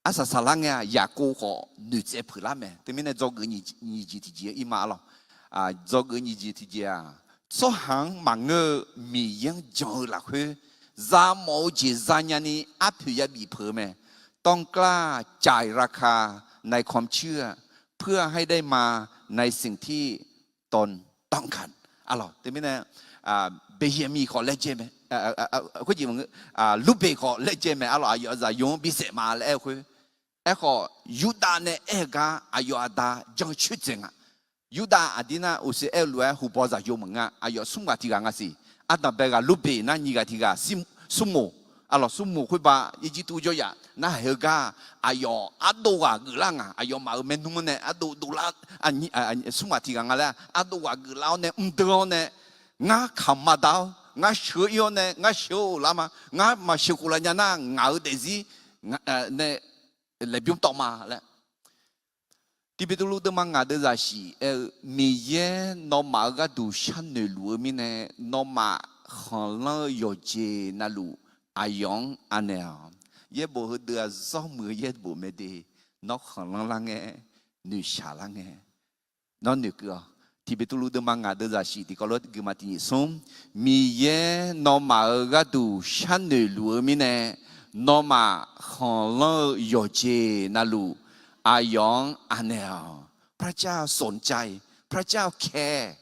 อาศัยสลังเนี่ยอยากโกหกหนึ่งเจ็บเผือละแม่แต่ไม่เนี่ยจอเกินยี่จีที่เจียอีมาหรอจอเกินยี่จีที่เจียสหังมังเงอมียังจอหลักคือจามโมจีจานยานีอาภิยาบีเผือแม่ต้องกล้าจ่ายราคาในความเชื่อเพื่อให้ได้มาในสิ่งที่ตนต้องการอะไรแต่ไม่แน่เบียมีขอเล่เจมคุณจีมึงลูกเบขอเล่เจมอะไรอยู่จะยงพิเศษมาแล้วคุณขอยูดาเนี่ยกาอายุอาดาจังชุดจริงยูดาอดีน่าอุศิลัวหูบอจะยงมึงอายุสุ่มกที่กันสิอาดาเบกาลูกเบนั่นยี่กที่กันสุ่มอะไรสุ่มคุยบ่ายี่จีตูจอยน่าเฮกาอายุอาดูกากุลังอายุมาเมนุมันเนี่ยอาดูลาอันนี้สุ่มที่กันแล้วอาดูกากุลาเนี่ยเดือเนี่ยงาขำมาดาวงาเชื่อเนี่ยงาเชื่อละมั้งงามาเชื่อกุลาเนี่ยนะงาเดซี่那来不用到嘛了。ที่เป็นตัวลูกตัวมังงาเดราชีมีเย่นอมาก็ดูฉันในหลวงมีเนี่ยนอมาขันละยอเจนัลูอายองอันเนียเย่บอกเดือดซ้อมมือเย่บอกไม่ดีนอกขันละลังเงนึกชาลังเงนอนนึกก็ที่เป็นตัวลูกตัวมังงาเดราชีที่ก็รถกุมาตินิสมมีเย่นอมาก็ดูฉันในหลวงมีเนี่ยนอมาขันละยอเจนัลูอายองอันเนียพระเจ้าสนใจพระเจ้าแคร์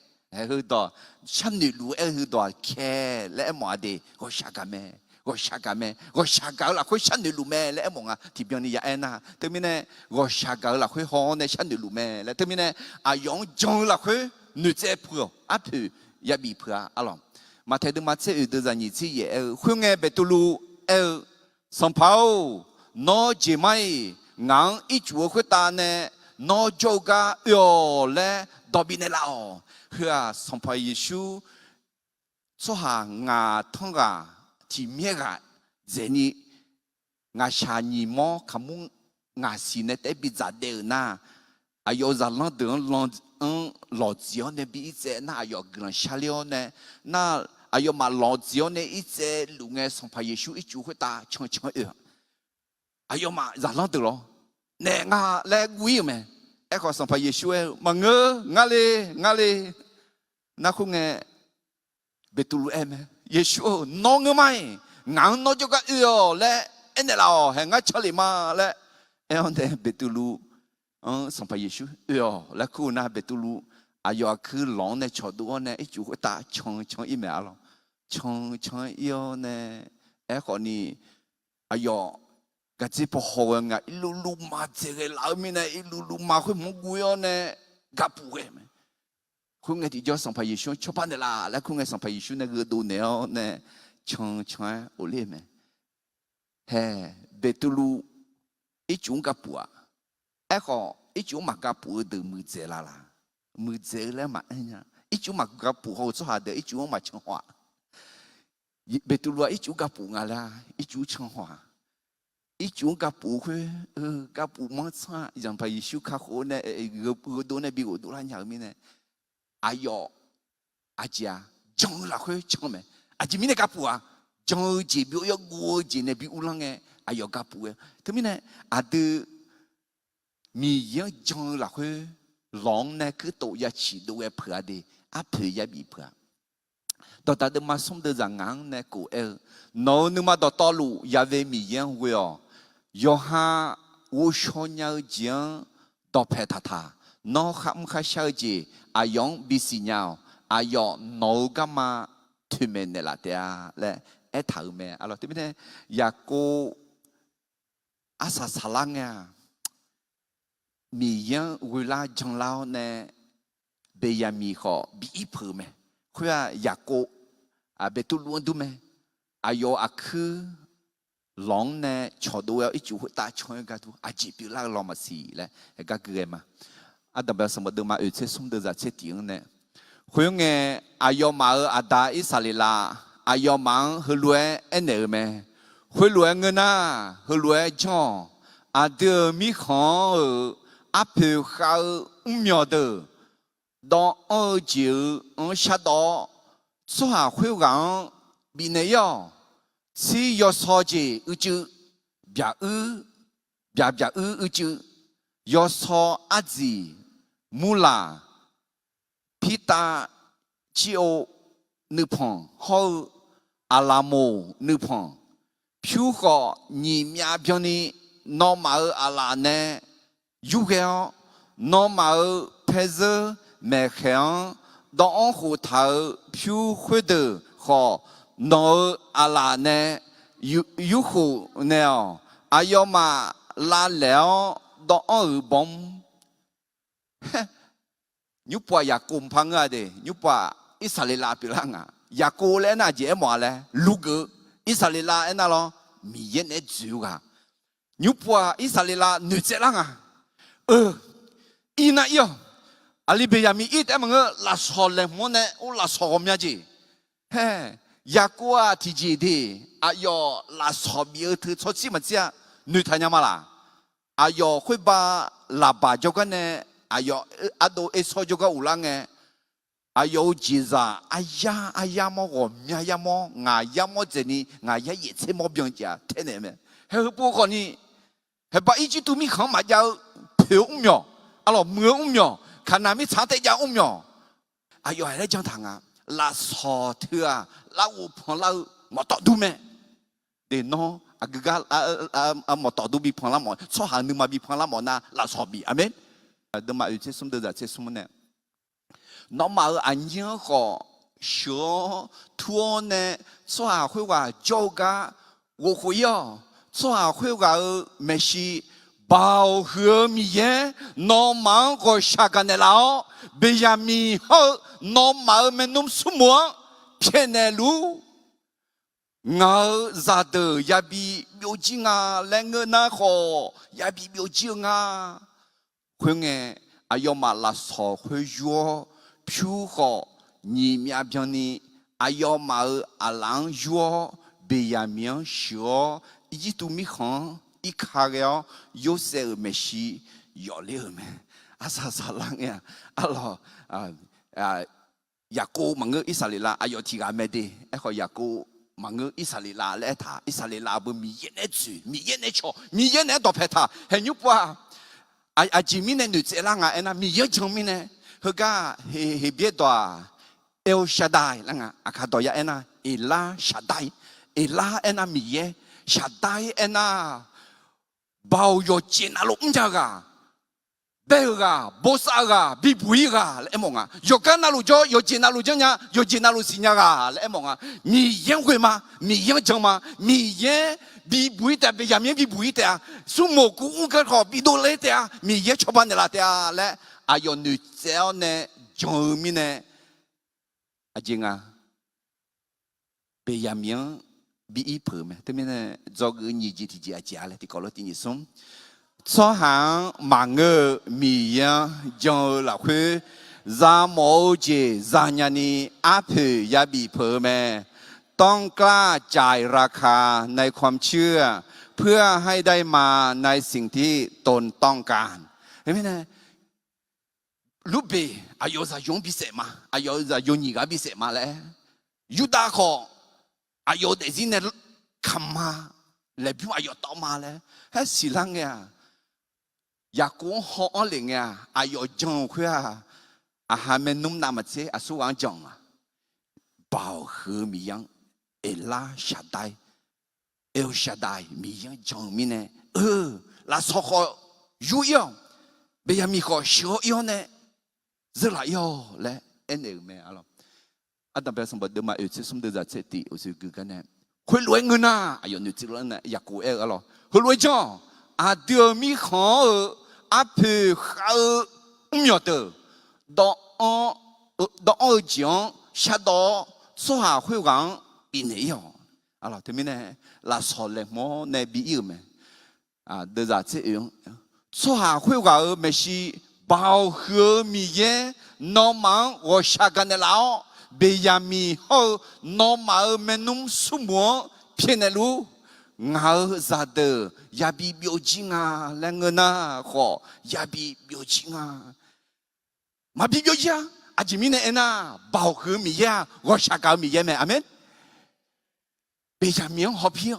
คือต่อฉันนี่รู้คือต่อแคร์และหมอดีก็ชักกันแม่ก็ชักกันแม่ก็ชักกันละคุยฉันนี่รู้แม่และหมองที่เบียนี่ยาเอ็นะถึงมีเนี่ยก็ชักกันละคุยฮอเนี่ยฉันนี่รู้แม่และถึงมีเนี่ยอายองจงละคุยนึกเจ็บเพื่ออัพยาบีเพื่ออะไรมาเทดึงมาเชื่อเดือดนี่ที่คุยไงเบตุลูสัมภาวโนเจไม่งั้นอีจัวคุตาเนี่ยนอโจกาโยเลดอบินเนลาเพื่อสัมภาเยซูสหางาทงกาที่เมียกาเจนี่งาชานีมอขมุงงาสิเนเตบิจัดเดินน่ะอายอจัลลังเดินหลอดเจียวเนี่ยบิเจน่ะอายอกลังชาเลียวเนี่ยน่ะอายอมาหลอดเจียวเนี่ยอีเจลุงเอสัมภาเยซูอีจัวคุตาชง哎呦妈，咋啷得了？那俺来贵没？哎，好上怕耶稣哎，嘛俺嘞，那可哎，别读路哎没？耶稣弄个没？俺弄就个哟嘞，哎那啦，还俺吃里嘛嘞？哎，我那别读路，上怕耶稣哟，那可那别读路，哎呦，去狼呢，吃多呢，一就会打抢一枚了，抢哟呢，哎好你，哎呦。ก็จะพอหัวงาอิลูลูมาเจอลามินะอิลูลูมาคุยมุกุยอนเนี่ยกับผู้เอ๋มคุณไงที่จะสัมภาระชอบปันเดล่าแล้วคุณไงสัมภาระชเนี่ยก็ดูเนี่ยเนี่ยช่างโอเล่ไหมเฮ้เบตุลูอีจุงกับผู้อ่ะเอ้ก็อีจุงมากับผู้เดิมมือเจล่ะมือเจแล้วมาเนี่ยอีจุงมากับผู้เขาจะหาเดอีจุงมาช่างหัวเบตุลูอีจุงกับผู้งาละอีจุงช่างหัว一种个不会，个不忙差，让怕一手卡好呢，个多呢比我多难样面呢。哎哟，阿姐，将来会将没？阿姐明天个不啊？将这边要我这呢比乌浪哎，哎哟个不哎，他们呢，阿的米样将来会狼呢，去都要吃都要破的，阿破也比破。到达的嘛，送的人硬呢，过noนึกมาต่อลูยาเวมีเยี่ยงเวียยอฮาวูชอนยาเจียงต่อเพทธานอขัมข้าเชื่อจีอายองบิสิญาอายอนโนกามาทุเมนเนลาเตียและเอถาเมอะไรที่ไม่ได้ยาโกอาสาสลังเนี่ยมีเยี่ยงเวลาจังเล่าเนี่ยเบียมีขอบีอีเพิ่มไหมคือยาโกเบตุลวนดูไหมอายอคือหลงเนี่ยชอดูเอาอีจูหัวตาชอยกันดูอาจีบิลาลอมาสีเลยก็เกิดมาอันดับสมบูรณ์มาเชื่อสมเด็จจะเชื่อถึงเนี่ยคุยงเงอายอมาอาดาอิสราเอลอายอมังฮลวยเอ็นเอเมฮลวยเงินน่ะฮลวยจออาเดมีของอาเพลเขามีอเดอดองจิวชัดดอสหคุยกันบีเนียที่ยอสอจีอุจูบาอุจูยอสออาจีมูลาพิตาจิโอนึพงฮออาลาโมนึพงผิวก็นิมีอาบินีนอมาอาลาเนยูเกอนอมาเพเซเมเขียนดองหูเท้าผิวขุดขอนออาลาเนยูหูเนออายอมาลาแล้วดองบอมยุบว่ายากุมพังอะเดยุบว่าอิสราเอลพิลังอะยากูเลยนะเจ้าหมอเลยลูกอิสราเอลเอ็นน่ะล้อมีเย็นเอ็ดจูกะยุบว่าอิสราเอลนึกเจลังอะอีน่ะยออาลีเบียมีอีแต่มึงลาสอลเลยมันเนี่ยโอ้ลาสอมยาจีเฮ้ยากูอะที่จีดีอายอลาสอมีถือชดชิมันเจ้า女太娘嘛啦，哎呦会把喇叭就个呢，哎呦阿都一说就个乌浪哎，哎呦记着，哎呀么我呀呀么，俺呀么这里，俺呀也这么病家，天哪们，还不可呢，还把一句都没看嘛叫票秒，阿罗没秒，看那没查得家秒，哎呦还来讲堂啊，拉错特啊，拉我碰拉没到都没。để nó một tàu du bị phong la mỏ cho hàng nương mà bị phong la mỏ na là so bị amen đừng mà ở trên sông đưa ra trên sông này nó mà ở anh nhớ họ sửa thua nè cho hàng hộiว่า教个我会要cho hàng hộiว่า没事bảo和米耶 nó mà có sao cái này lão bây giờ mi họ nó mà ở bên nông sung muộn 骗来路ngờ ra đời ya bị biểu chính à lên ngờ na khó ya bị biểu chính à khuyên nghe ayo mà là sọ khuyên vua phiêu khó nhị mía biang ni ayo mà ở làng vua bị ya miếng sửa ý tu mi khang ý khá cái yo sẽ ở mấy gì yo liu mà asa sa làng ya alo ya cô mà ngờ Israel ayo thiga mẹ đi ai khó ya cô mà ngư Israel lẽ thà Israel bữa mi yên nè chú mi yên nè cho mi yên nè đọc hết thà hình như qua chỉ mi nè nữ trẻ lang à anh mi yên trong mi nè hơ cả he biết đó El Shaddai lang à cả đó ya anh Ela Shaddai Ela anh mi yên Shaddai anh bao nhiêu chuyện à lúc nhá cả 배가 보사가 비부이가 레몽아 요간나루죠 요진나루죠냐 요진나루시냐가 레몽아 미연회마 미연정마 미연 비부이다 비야면 비부이다 수모구 우가거 비돌레다 미연 초반에라다 레 아요 누제네 정미네 아징아 비야면 비이프메 때문에 저그 니지티지 아지알레 디콜로티니솜 cho hàng mà ngờ mì do là khuê ra mẫu chỉ ra nhà ni áp thử ya bị phở mẹ ต้องกล้าจ่ายราคาในความเชื่อเพื่อให้ได้มาในสิ่งที่ตนต้องการเห็นไหมนะลูกเบอายุจะยงพิเศษมาอายุจะยงยี่กาพิเศษมาแล้วยุดาขออายุเด็กที่เนี่ยคำมาแล้วพี่อายุต่อมาแล้วให้สิลังเนี่ยอยากกูหอเลยไงอายุจังคุยอาหารเมนูน้ำมันเสียอาสุวรรณจังบ่าวหือมียังเอลาชาไดเอลชาไดมียังจังมีเนี่ยลาสอคอยุ่ยองเบียมีขอเชียวยองเนี่ยจะไรยอและเอ็นเอเมอลอันดับแรกสมบัติเดิมมาอุตสมเดือดเสติอุตสกุกันเนี่ยคุยรวยเงินนะอายุนึกถึงแล้วเนี่ยอยากกูอะไรคุยรวยจังอาเดือมีขออาเพอเขาไม่ยอดดอกจังชาดอสหคุยกันปีนี้อ่ะอะไรที่มีเนี่ยลาสอเลมอในปีอื่นไหมเดี๋ยวจะเชื่อสหคุยกันไม่ใช่บ่าวเหือมีเย่น้องมังว่าชากันแล้วเบียมีเขาน้องมังเมนุ่มสมัวเพียงแต่รู้ngờ ra đời, ya bị biểu chính à, là người na khó, ya bị biểu chính à, mà bị biểu chính à, chỉ mình này na, bảo khứ mi ya, gọi sao cao mi ya mẹ, amen. Bây giờ miếng họp hiếu,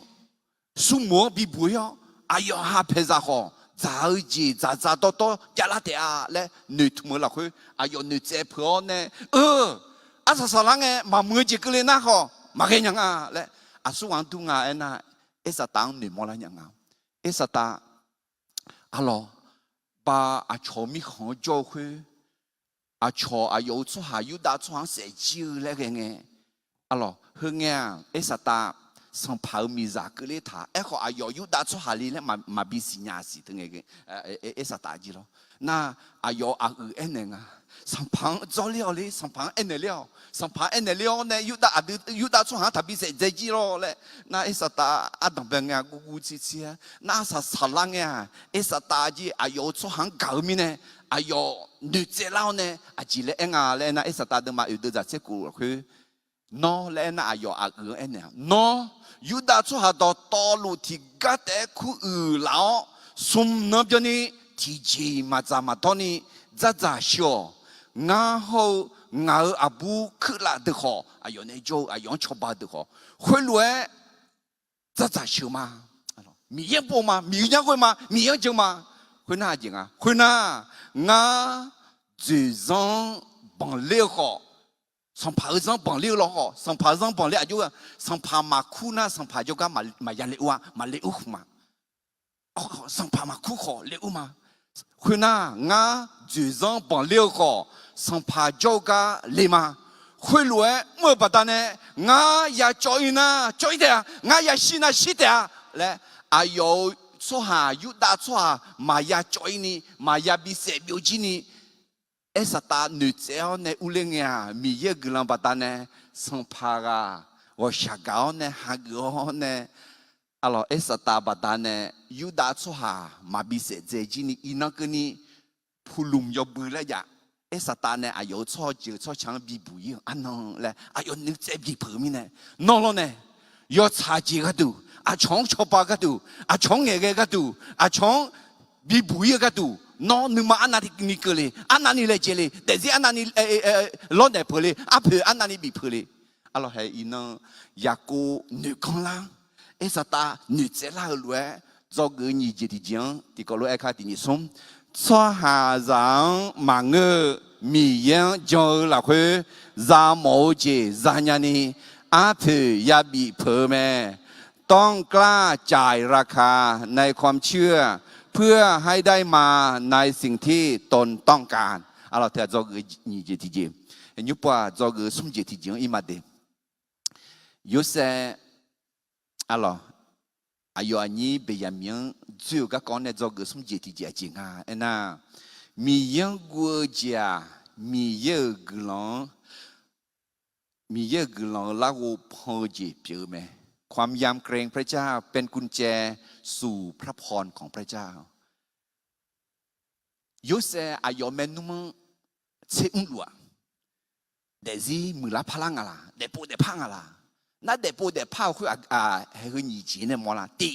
sung múa bị bùi á, ai ở ha phê ra khó, giá gì giá to, giá lá tẻ, lẽ nữ thùng múa là khứ, ai ở nữ chế phở nè, sao lăng nghe, mà mưa chỉ cứ lên na khó, mà cái nhang à, lẽ, sung hoàng tu ngà na. เอสตาหนึ่งมอลยังเอาเอสตาอะลอบาอาชอมีของโจ้คืออาชออายุชั่วหายุดาชั่วเสียชื่อแล้วไงอะลอเฮงเงี้ยเอสตาสังเผามีจากกเลยท่าเอขออายุยุดาชั่วหาลีแล้วมาบิสิญญาสิถึงไงเอสตาจีโร่น่าอายุอาเอ็นเองสังพังจ้าเลี้ยวเลยสังพังเอ็นเลี้ยวสังพังเอ็นเลี้ยวเนี่ยยุดาชั่วหาทับบิเสใจจีโร่เลยน่าเอสตาอันดับเป็นไงกูชี้ชี้น่าสัลังเนี่ยเอสตาจีอายุชั่วหางเก่ามีเนี่ยอายุนึกเจ้าเนี่ยอาจีเลยเอ็งอะไรน่าเอสตาเดินมาอยู่เดินจากเจ้ากูคือ nó lẽ na yo à ư em nè nó yu đã cho hà đó to lu thì gắt để khu lão sum nó cho ni thì gì mà za mà to ni za za xio ngã hậu ngã abu khứ là được họ à yo này cho à yo cho ba được họ khối lúa za za xio mà mi yên bộ mà mi yên quên mà mi yên chừng mà khối na gì à khối na ngã chỉ rằng bằng liêu họ song phá rằng bằng liêu lo họ song phá rằng bằng liêu ayu song phá mà khu na song phá yoga mà ya liêu mà liêu mà song phá mà khu họ liêu mà khuyên na ngã chỉ rằng bằng liêu họ song phá yoga liêu mà khuyên lúa mua bắt đàn này ngã ya chơi na chơi đấy ngã ya xí na xí đấy lẽ ayo số hà yu đã số hà mà ya chơi ni mà ya bị sẽ biểu diễn ni esa ta nữ trẻ này u lên nhà mi ye glam bắt đàn này song phá ga và shagao này hagao này alo esa ta bắt đàn này yu đã số hà mà bị sẽ dễ diễn ni ina cái ni phulum yo bự lại ya esa ta này ayo cho chữ cho chẳng bị bụi anh nó là ayo nữ trẻ bị phơi mi này nó lo này yo cha chỉ cái đủ à chong cho ba cái đủ à chong nghe cái đủ à chong bị bụi cái đủ nó nhưng mà anh này đi cái này anh này lại chơi nàyแต่ที่anh này lo để phơi à phơi anh này bị phơi alors hay ina ya cô nữ con lang esa ta nữ trẻ là lúa do cái gì thì tiếng thì có lúa khai thì nhị sống cho hà rằng mà ngơ mi yên cho là khuê ra mẫu chế ra nhà ni à phơi ya bị phơi mẹ ต้องกล้าจ่ายราคาในความเชื่อเพื่อให้ได้มาในสิ่งที่ตนต้องการalors theo do cái nhị chế thì gì như qua do cái sum chế thì gì im mà đi yo sẽ alors ayo anh bây giờ miếng chưa các con này do cái sum chế thì gì chỉ nga na mi yang guo jia mi ye glong là wo phô chế biểu mẹ ความยำเกรงพระเจ้าเป็นกุญแจสู่พระพรของพระเจ้ายุเซอายอเมนุมเชอุลัวเดซี่มือละพลังอะไรเดปูเดพังอะไรนั่นเดปูเดพ้าคือให้คือหนีจีเนี่ยมอละตี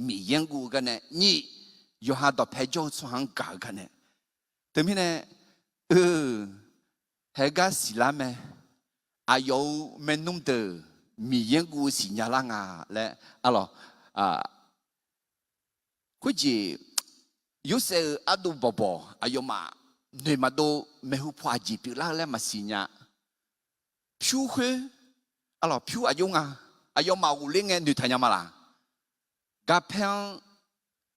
มียังกูกันเนี่ยนี่ยูฮาดอเพโจสหังกากันเนี่ยแต่ไม่เนี่ยเฮกาสิลาเมอายอเมนุมเดมียังกูสิญาลังและalorsคุจิยูเซอดูบอบอายมาเนมาโดเมหุพวาจิปิลาและมาสิญาผิวเฮalorsผิวอายุอายุมาอุเลงเงินดูทันยามาละกาเพง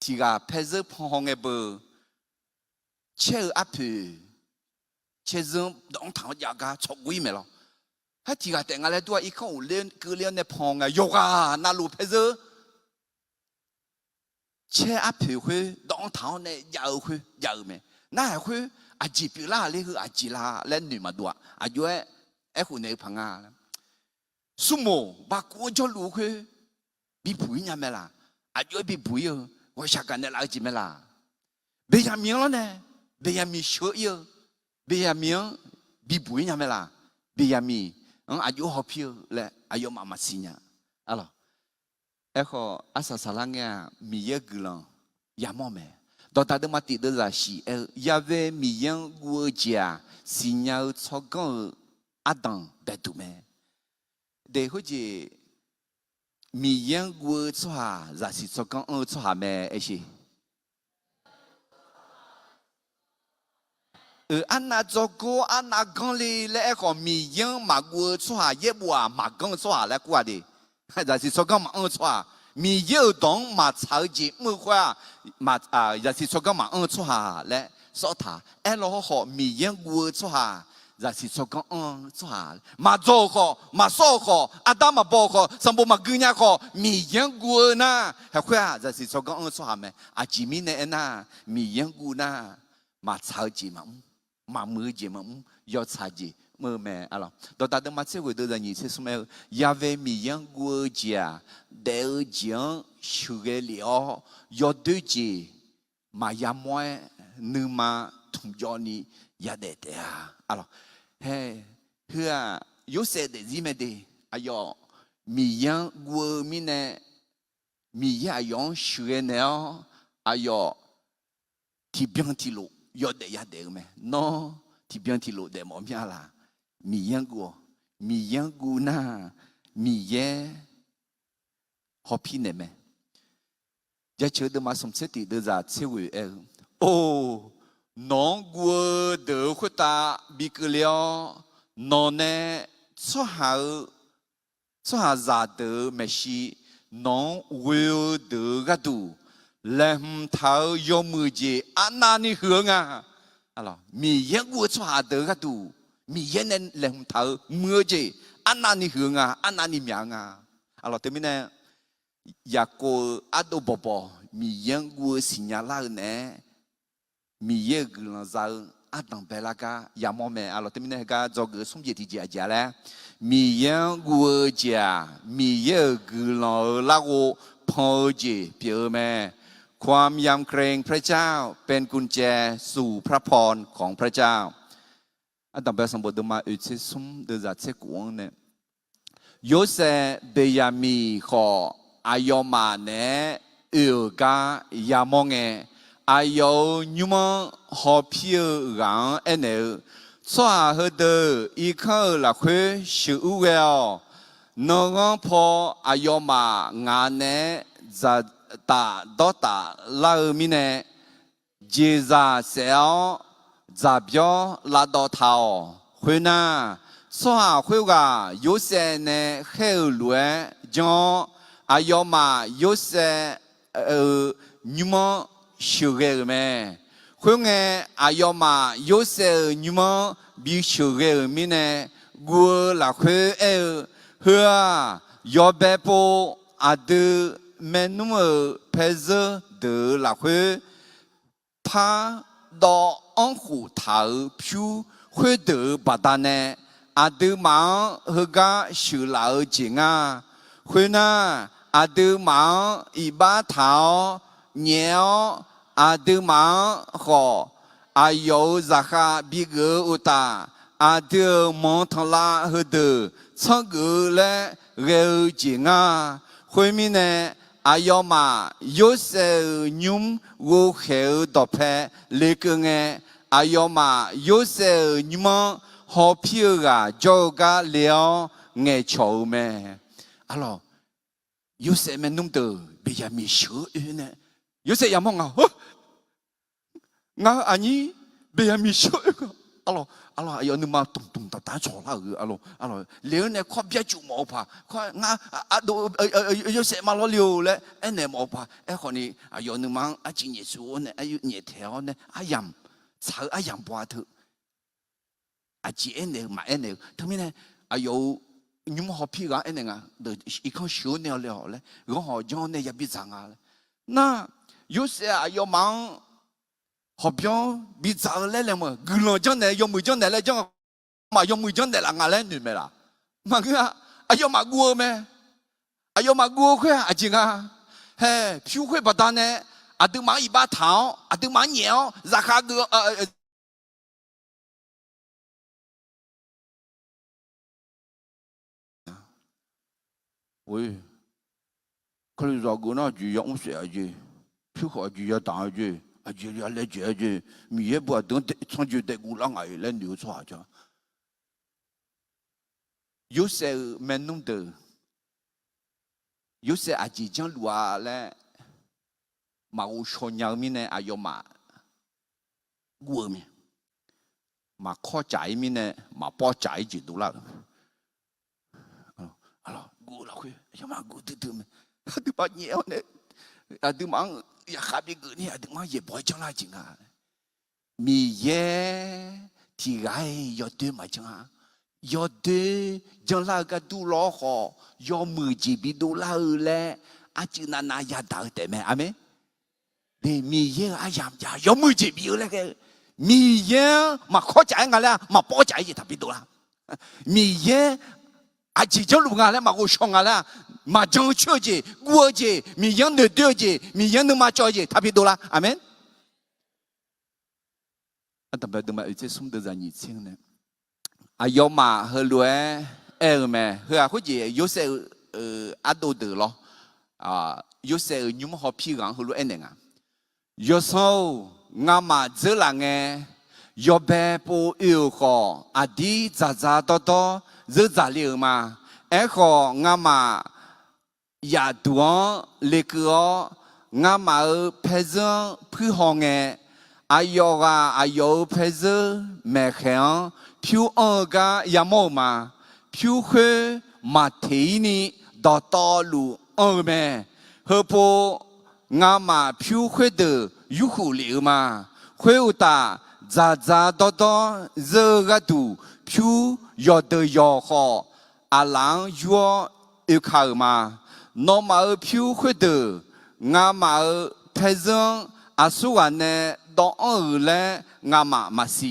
ที่กาเพเซพองเอเบเชื่ออัพเชื่อซึ่งดองทางยากาชกวิเมล่ะให้ที่กาแต่งอะไรตัวอีกเขาเล่นคือเล่นในพองโยกานาลูเพเซเชื่ออัพเฮดองทางเนี่ยยาวเฮยาวไหมน่าเฮอาจิปิลาเลยคืออาจิลาเล่นหนึ่งมาตัวอายุเอ้คนในพังงาสุโมบากูจะรู้คือบีบุยยังไม่ล่ะอายุบีบุยว่าชักกันเนี่ยเราจีไม่ล่ะเบียมีแล้วเนี่ยเบียมีเชื่อเยอะเบียมีบีบุยยังไม่ล่ะเบียมีอายุหัวพิวและอายุมาสิญญาอะไรเอ้ก็อาศัยสลังเนี่ยมีเยอะกลังยามอมตอนที่มาติดเดือดสิยาเวมียังวัวเจียสิญญาชอบกันอาดังได้ดูไหมเดี๋ยวจะมียังวัวชัวจะสิชอบกันชัวไหมไอ้สิอันนั้นจะกูอันนั้นกันเลยแล้วก็มียังมาวัวชัวเยบัวมากันชัวแล้วกูว่าดิจะสิชอบกันมาชัวมีเยอะตรงมาชาวจีมือขวามาจะสิชอบกันมาชัวและสอดท่าแล้วก็มียังวัวชัวจะสิชอบกันชัวมาโจก็มาโซ่ก็อาดามาบอกก็สมบูรณ์มากุญแจก็มียังวัวนะเฮ้ยจะสิชอบกันชัวไหมอาจิมิเนี่ยนะมียังวัวนะมาชาวจีมามือจีมายอดชาวจีมือแม่อะไรตอนตาเดิมมาเชื่อว่าเดินยี่สิบสมัยยาเวมียังวัวจีเดี๋ยวจีชูเกลียยอดดูจีมายามวยนึมาทุ่มยอนี่ยาเด็ดอะไรเฮ้เพื่อ有些的gì mà đi ai yo mi yang wo mi ne mi ya yong shure ne ai yo thì bien thì lộ yo de ya de me no thì bien thì lộ de mo mia la mi yang gu na mi ye hopi ne me ya chờ được mà sống chết thì đưa ra chế quỷ em ô nó gu de khuất ta bị cứ liao nó ne cho hà giả de mà si nó will de gà đủ làm tháo yo mười gì anh nani hướng à alo mi ye gu cho hà de gà đủ mi ye nên làm tháo mười gì anh nani hướng à anh nani miang à alo thế mình nè ya cô ado bobo mi ye gu signala nè mi ye gu là sao Adam belaga ya mome alo thế mình nè ga cho cái sung gì thì giờ lẽ mi ye gu giờ mi ye gu là lagoพอจีเปียแม่ความยำเกรงพระเจ้าเป็นกุญแจสู่พระพรของพระเจ้าอันดับแรกสมบูรณ์มาอุทิศสมเดือดเสกวงเนี่ยโยเซเบียมีขออายมาเนี่ยกายามองเงอายยุมหอบเพียรังเอเนสวาเฮเดอีข้าหลักเฮชื่อเวลน้องพออายมางานเนจะตาดอตาลามิเนเจซาเซลจะเบียลาดอทาวคุยน่าสวาคุยกาโยเซเนเฮลวยจงอายมาโยเซนิมชิเกลเมคุยเงอายมาโยเซนิมบิชิเกลมิเนกูลาคุยเฮือยอเบโปอาดูเมนุมเพซเดลาคุยพาดออังหูทาผิวคุยเดบาดานเนอาดูมังเฮกาชิลาจิงาคุยน่าอาดูมังอีบาทาวเหนียวอาดูมังขออายุราคาบิเกอุตาอาดูมองทลาเฮเด唱歌嘞，热情啊！后面呢，阿要嘛有些人我后到拍那个呢，阿要嘛有些人们好漂啊，叫个了爱潮咩？阿咯，有些人弄得比较没学呢，有些人忙啊，我安尼比较没学个，阿咯。alors ayo numa tung tung ta ta chola alors leo ne kho bia chu mo pa kho nga ado yo se ma lo leo le ene mo pa e kho ni ayo numa a ji ni su ne ayo ni theo ne ayam cha ayam bua thu a ji ene ma ene thằng này ayo nhum ho pi ga ene nga de i kho shu ne le ho le go ho jo ne ya bi zang a na yo se ayo mang học biếng bị giáo lên là mà gửi lo cho này dùng mười cho này là cho mà dùng mười cho này là ngã lên nữa mày là mà cái ai mà gua mày ai mà gua khơi à chị à he phiêu khơi bắt đàn này à đừng mang ba tháo à đừng mang nhiều ra khác được ôi cái gì rồi cái nào chỉ dùng sẽ gì phiêu khơi chỉ đàn gì à chỉ là lấy chuyện gì mi也不等从就得古浪来来流出去，有些没弄的，有些啊只讲路啊嘞，嘛有说鸟咪呢啊有嘛，我咪，嘛靠仔咪呢嘛包仔就到啦，啊我老去，有嘛我得得咪，得把鸟呢，啊得忙。ya khabi gu ni ading ma ye boy chang la jing a mi ye ti gai yo de ma chang a yo de jang la ga du lo ho yo mu ji bi du la le a chi na na ya da de me amen de mi ye a yam ya yo mu ji bi le ke mi ye ma kho chai nga la ma bo chai ji ta bi du la mi ye a chỉ cho lúc ngà lên mà cô xong ngà lên mà chẳng chưa gì qua gì mình vẫn được đưa gì mình vẫn được mà cho gì thà bị đồ la amen anh ta bây giờ mà ở trên sông đưa ra nhị chiên này ai mà hơi lúa 咩？佢話好似有時阿多德咯，有時你們好譬如講好多人啊，有時候我嘛做人嘅，要被不要個阿弟咋咋多多做咋了嘛，個我嘛也多那個我嘛配上配好嘅。阿要配着每天漂个也冇嘛，漂去马蹄呢到道路咩，何不我嘛漂去的有苦了嘛，会有打咋咋多多热个度漂要得要好，阿郎要靠嘛，那么漂去的我嘛配上阿苏安呢。當我咧亞馬是，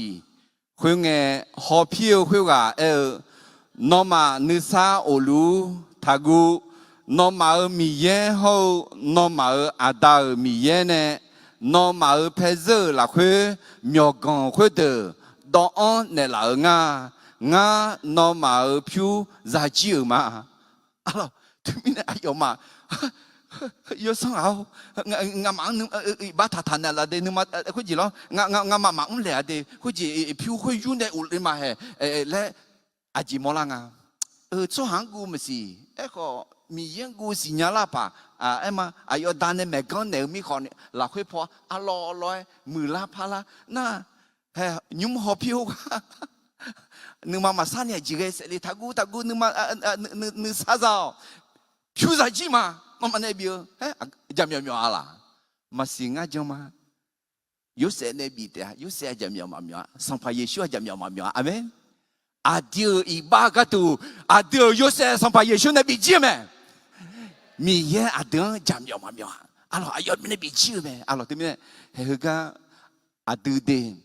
佢嘅好票佢話諾馬尼沙奧魯塔古，諾馬米耶後諾馬阿達米耶呢，諾馬配着啦佢苗講佢的，當我呢啦我諾馬票在招嘛，啊咯，對面呢哎呦嘛。有時候我忙把他談啦，但係好似咯，我忙嚟嘅，好似票去用嘅，你嘛係咧阿姊冇啦啊，做行股咪是，一個米煙股是nhà啦吧，嘛要單嘅咩講你咪講，嗱佢破攞มือ啦怕啦，那係你唔好票噶，你媽媽生日自己食，你睇估你媽你啥咗，票在幾嘛？我問你表，jam lah, masih ngajak mah. Yose nabi dia, Yose jam mah, sampai Yesus jam mah, amin. Ada ibadah tu, ada Yose sampai Yesus nabi jam eh. Miye ada jam mah. Alors ayat nabi jam eh. Alors tu mana, hega ada deh,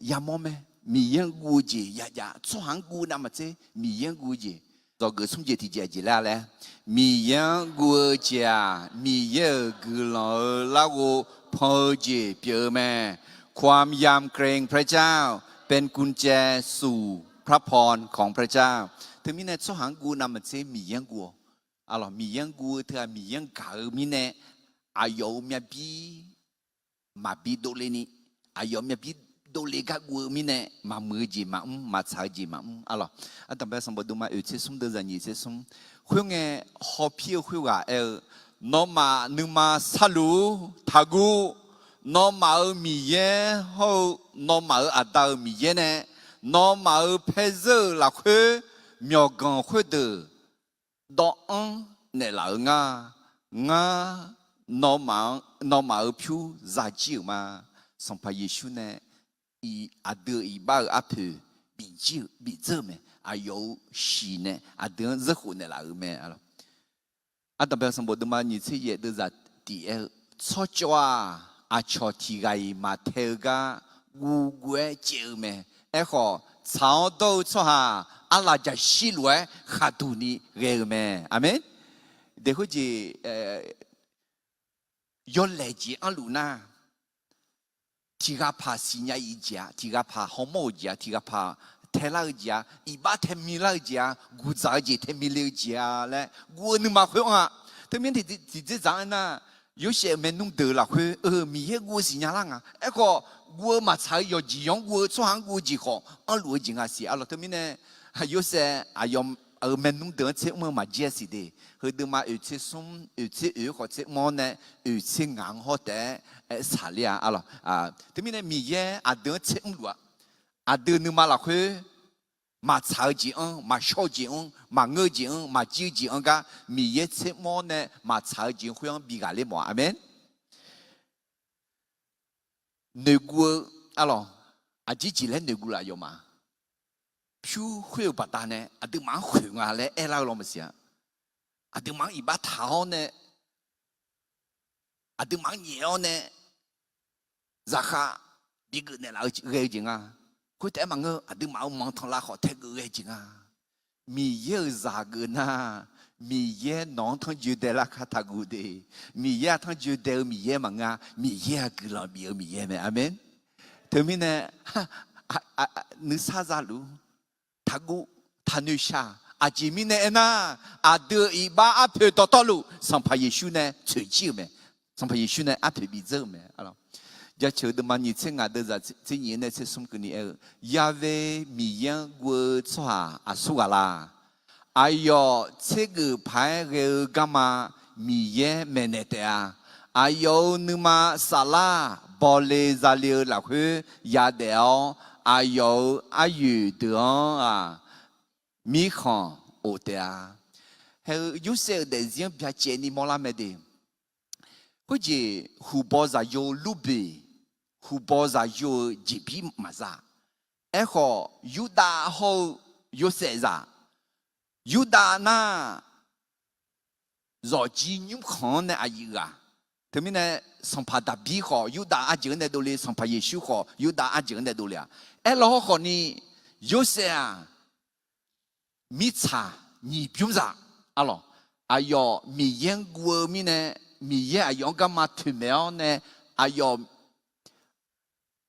yamome, miye guji ya, cuang gu nama ce, miye guji. Do người sống gì thì chỉ là lẽ mi yang gu gia mi ye gu lo la gu phơi gì biểu mẹ ความยำเกรงพระเจ้าเป็นกุญแจสู่พระพรของพระเจ้าถึงมีในสหังกูนำมาเซมียังกูอะไรมียังกูเธอมียังเก่ามีในอายุมีบีมาบีโดเลนี่อายุมีบีโดเลกักูมีในมามือจีมาชาจีมาอะไรอันต่อไปสมบูรณ์มาเออเชื่อสมเดินยันยี่เชื่อสมคุยไงฮอพีคุยว่าน้องมาหนึ่งมาสรุทากูน้องมามีเย่เขาน้องมาอาดามีเย่เนี่ยน้องมาเพเซอร์ละคุยมีกันคุยเดอดอนเนี่ยละน้องมาผิวใจจิ๋วมาสัมภาระชุนเนี่ยอีอาเดออีบ้าอาเพบีจิ๋วบีเจอไหมอายุสีเนี่ยอาเดอเจ้าคนเนี่ยละไหมอะไรอันต่อไปสมบูรณ์มาหนึ่งที่เยอะดูจากที่ชอบจ้าอาชอที่ไงมาเทกากูเวเจอไหมขอชาวโตชอบอะไรจะสิลวยขาดูนี่เรื่องไหมอาเมนเดี๋ยวจะย้อนเลยจีอันลูน่าที่กาพาสิญญาอีจ้าที่กาพาฮอมโมจ้าที่กาพาเทลาจ้าอีบ้าเทมิลาจ้ากูจ่ายจีเทมิลจ้าและกูนึกมาคุยว่าแต่เมื่อที่จะจังนะ有些没弄得了，会米些我是伢啷啊？个我嘛才要这样，我做行我就好，路经啊是，对面呢，有些要没弄得，这我嘛解释的，和的嘛有些松，有些或者么呢，有些硬好的，啥哩对面呢米些得这路得你嘛了会。มาชาวจีนมาชาวจีนมาเงยจีนมาจีจีนก็มีเยอะเช่นมอเนี่ยมาชาวจีนคุยกันบีกันเลยมั้งอาเมนเนื้อกูอะไรอาจีจีเล่นเนื้อกูละอยู่มาผิวคุยปัตตาเนี่ยอาดึงมันคุยกันเลยเราลองมาเสียอาดึงมันอีบ้าเท้าเนี่ยอาดึงมันเหนียวเนี่ยราคาบีกันเนี่ยเราเรื่องจริงอ่ะคุยแต่มังอาดึงมาทางลาขอเทกูเองจริงอ่ะมีเยอะจากกันนะมีเยอะน้องทั้งยูเดลคาทากูดีมีเยอะทั้งยูเดลมีเยอะมังมีเยอะกุลามีเยอะไหมอาเมนเธอมีเนี่ยนึกซาซาลูทากู ทานุชาอาจิมิเนนะอาเดออีบาอาเพตอตอลุสัมภาเยชูเนช่วยชิวเมสัมภาเยชูเนอาเพบิเจอเมอะไรจะเชื่อดมันยิ่งเช่นอาเดอจะที่ยิ่งเนี่ยเชื่อสมกุนียาเวมียังกูชัวอาสุกาลาอายอเชื่อพายเรื่องกามามีเยเมเนเตอาอายอนึมาซาลาบอลเลซาเลลาคือยาเดียวอายออายุเดือนมีข้อโอเดียเฮยุเซเดซิมพิจารณีมอลาเมเดก็จะหูบอซาโยลูบีหูบอซาโยจีบีมาซาขอยูดาโฮยูเซซายูดาน่ารอจีนุ่มขอนในอายุอ่ะทำไมเนี่ยสัมผัสดับบีขอยูดาอาจารย์ในดูเลยสัมผัสเยซูขอยูดาอาจารย์ในดูเลยเราขอนี่ยูเซอ่ะมิชา你不用啥，阿罗，哎哟，米烟锅米呢，米烟哎哟干嘛推苗呢？哎哟，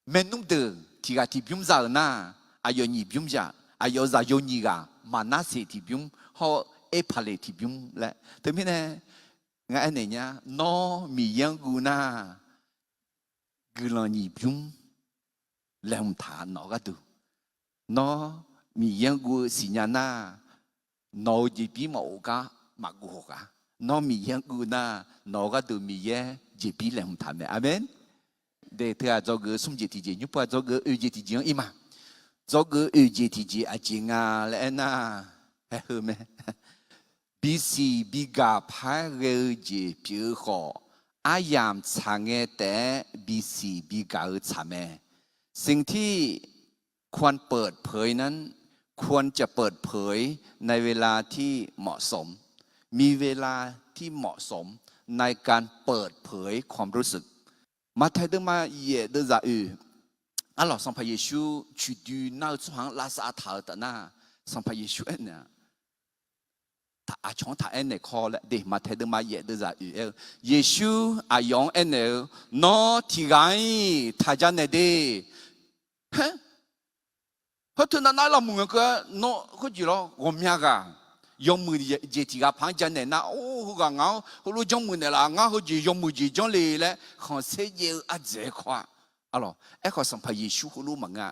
没弄得，提个提不用啥呢？哎哟，你不用啥，哎哟啥有你个，嘛那些提不用，好一拍嘞提不用嘞，对面呢？我爱你呀，喏米烟锅呐，个人你不用，来我们谈哪个都，喏米烟锅是伢呐。nó chỉ biết một cái màกูcả nó mi yangกูna nó cái từ mi ye chỉ biết làm thằng này amen để thưa cho cái sung chỉ thì nhúc qua cho cái ưu chỉ thì im mà cho cái ưu chỉ thì à chính à lẽ na hay hơn mẹ bí si bí gà phá cái chỉ biểu họ ai làm sang nghe để bí si bí gà ở sang mẹสิ่งที่ควรเปิดเผยนั้นควรจะเปิดเผยในเวลาที่เหมาะสมมีเวลาที่เหมาะสมในการเปิดเผยความรู้สึกมาไทยเดิมมาเย่เดินจากอัลลอฮ์สัมภเยซูชุดดูน่าสงลาสาถาแต่น่าสัมภเยซูเนี่ยถ้าอาชงถ้าเนี่ยคอและเดมาไทยเดิมมาเย่เดินจากเยซูอายองเนี่ยน้อที่ไงท่าจันเนี่ยเดเพราะทุนนั้นเรามุ่งก็โน้ก็จีเรา我们个ยมมือเจติกาพังจันเนี่ยนะโอ้เขาก็เงาเขารู้จงมือเนี่ยละเงาเขาจียมมือจีจงเลยแหละของเสียเยอะอาเจขวาอะไรเขาสัมภาระเยซูเขารู้มั้งอ่ะ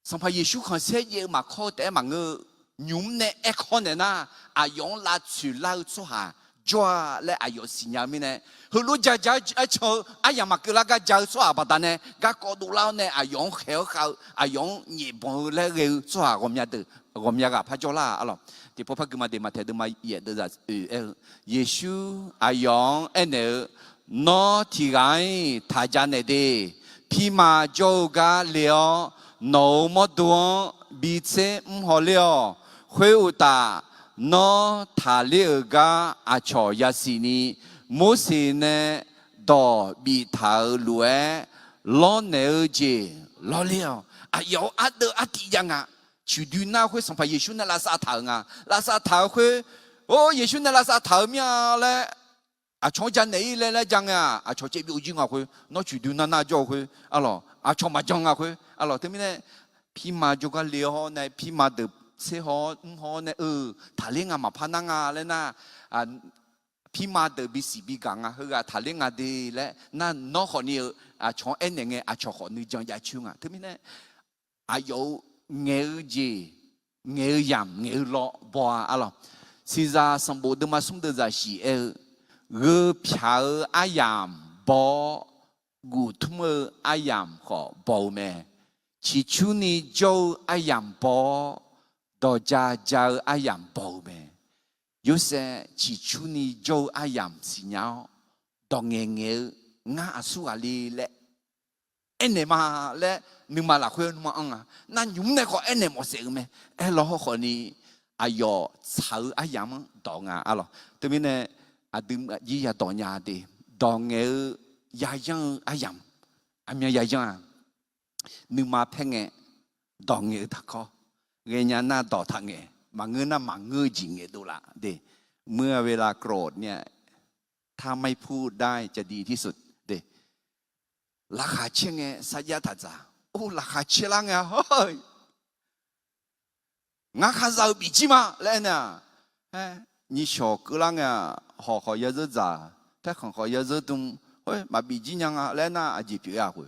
สัมภาระเยซูของเสียเยอะมาข้อแต่มั้งยุ่มเนี่ยข้อเนี่ยนะอายองลาชุลาสุฮาจ้าและอายอสิญญามิเนี่ยเขารู้จะชอบอายามาคือละก็จะสุฮาบัดเนี่ยก็กอดูเล่าเนี่ยอายองเขาอายองญี่ปุ่นและเรื่องสุฮาผมอยากดูผมอยากพระเจ้าละอะไรที่พระกิมาเดมาเทดมาเยเดจะเยซูอายองเนี่ยนอที่ไงท่าจานเนี่ยดีพี่มาโจกาเลี้ยวโนมดวงบีเซมหัวเลี้ยวคุยอุตานอทาเลี้ยกาอาชอยาสินีมุสีเนดอบีทาลัวล้อเนอเจล้อเลี้ยวอายออัดเดออัดที่ยังอ่ะชุดน่าคุยสัมภาระเยซูนั่นลาซาถางอ่ะลาซาถางคุยโอ้เยซูนั่นลาซาถางมีอะไรอาชงจันนี่เลยจังอ่ะอาชงเจ็บอยู่จริงอ่ะคุยน้องชุดน่าจ่อคุยอะไรอาชงมาจังอ่ะคุยอะไรที่มีเนี่ยพี่มาจุกันเลี้ยวเนี่ยพี่มาเดือบเสียหอเนี่ยถ้าเลี้ยงมาพันงาเลยนะพี่มาเดือบบีสีบีกังอ่ะเฮ้ยถ้าเลี้ยงดีแล้วนั่นน้องคนนี้อาชงเอ็นเนี่ยอาชงคนนี้จังยาชิวอ่ะที่มีเนี่ยอายุเงี้ยจีเงี้ยยำเงี้ยหล่อบัวอะไรสิ่งที่สมบูรณ์มาสมบูรณ์จะสิเพียวอายามบอกูทุ่มอายามขอบอแม่ชิชุนีโจอายามบอดอจาจาอายามบอแม่ยูเซชิชุนีโจอายามสิญาดองเงี้ยงาสุอาลีเละเอ็นเนมาเละนึกมาละคุยนึกมาอ่ะนั่นยุ่งเนี่ยก็เอ็นเนมอเสียไหมเราคนนี้อายอสาวอายามดองอ่ะอะไรตัวนี้เนี่ยอาดึงยี่ยาดองยาดีดองเงยยายังอายามอามียายังนึกมาเพ่งเงดองเงยทักเขาเงียน่าดอทังเงมาเงินน่ามาเงยจริงเงดูละเดเมื่อเวลาโกรธเนี่ยถ้าไม่พูดได้จะดีที่สุดเดราคาเชี่ยงเงสัญญาทัดจ้าโอ้ราคาเชี่ยงเงเฮ้ย俺还是比起嘛来呢，哎，你小个人啊，好也是咋，他好也是东，喂，嘛比起人啊来呢，阿就表扬会，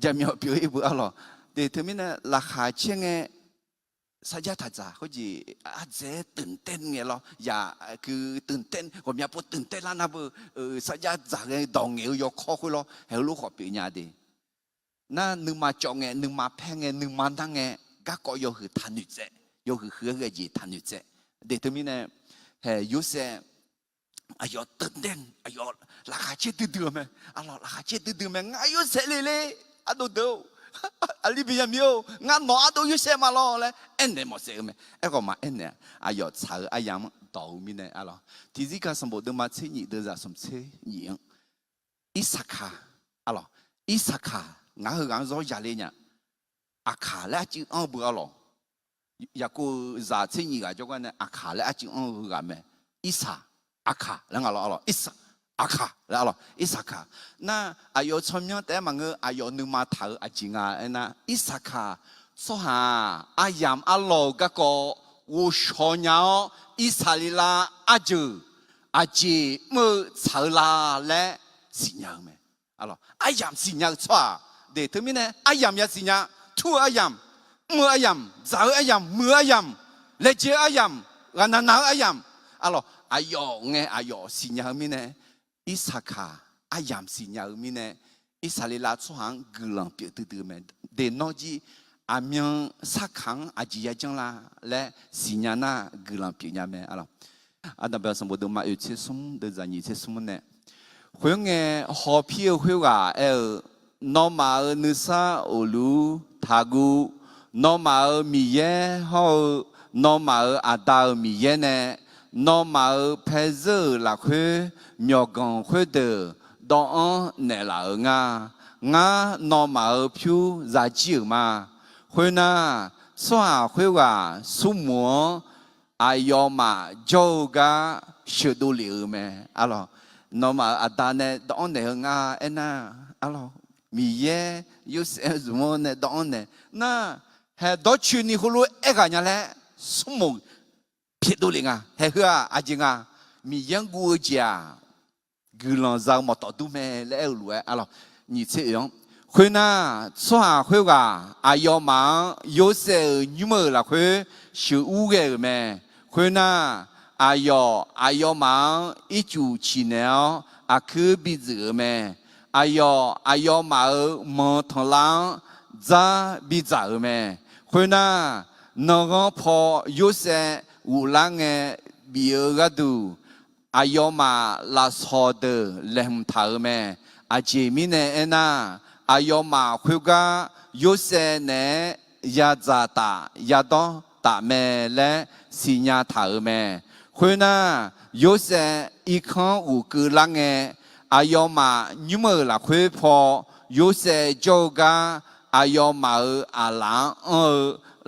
就苗表一步啊咯，对他们呢，拉下钱个。saja taja hoji aje tenten nge lo ya cứ tenten ko mya po tenten la na bu saja za nge dong nge yo kho khu lo he lu kho pi nya de na nu ma chong nge nu ma phe nge nu ma dang nge ga ko yo hu tan nu ze yo hu he ge ji tan nu ze de tu mi ne he yu se ayo tenten ayo la kha che tu tu me alo la kha che tu tu me nga yo se le a do do ali bây giờ miêu ngăn nó đâu như xe mà lo嘞，anh này mà xe咩？一個嘛anh này，哎呦，炒哎呀豆面呢，啊咯，第二個什麼都嘛車熱都係什麼車熱，伊薩卡，啊咯，伊薩卡，我去講咗廿年，阿卡咧就安不咯，一個熱車熱個就講呢，阿卡咧就安不個咩？伊薩阿卡，兩個咯，伊薩。阿卡，然後伊薩卡，那阿有村民在問我阿有你媽頭阿金啊，那伊薩卡說下阿ям阿羅嗰個我小鳥伊薩里拉阿舅阿姐冇草啦咧是鳥咩？阿羅阿ям是鳥錯，對對面呢阿ям也是鳥，兔阿ям，冇阿ям，早阿ям，冇阿ям，嚟接阿ям，阿奶奶阿ям，阿羅阿有呢阿有是鳥面呢？伊薩卡阿ям是鳥面呢，伊薩里拉出行個人別得得咩？對孬子阿명사강阿吉亞將啦，咧是鳥那個人別鳥咩？啊咯，啊那邊什麼都買有切松，都係你切松呢？會嘅好票會話normal nusa ulu thagu normal miye ho normal ada miye ne normal peze la khue myogon khue de don ne la nga normal phu za ji ma khue na swa khue wa sumo ayoma joga shedu liu me alo normal ada ne don ne nga ena alo miye yus ezmo ne don ne na he do chu ni hulu ega nya le sumo piedu linga he hua ajinga mi yang gu jia gulon za mo to du me le lu alo ni che yong khoi na swa khoi ga ayo ma yo se nyumo la khoi shu u ge me khoi na ayo ma i chu chi ne a khu bi zi me ayo ma mo thong lang za bi za me khoi na no go pho yo se u lang e bi ga du ayo ma la so de lem tha me a ji mi ne na ayo ma khu ga yo se ne ya za ta ya do ta me le si nya tha me khoi na yo se i khon u ku lang e ayo ma nyumo la khoi pho yo se jo ga ayo ma a lang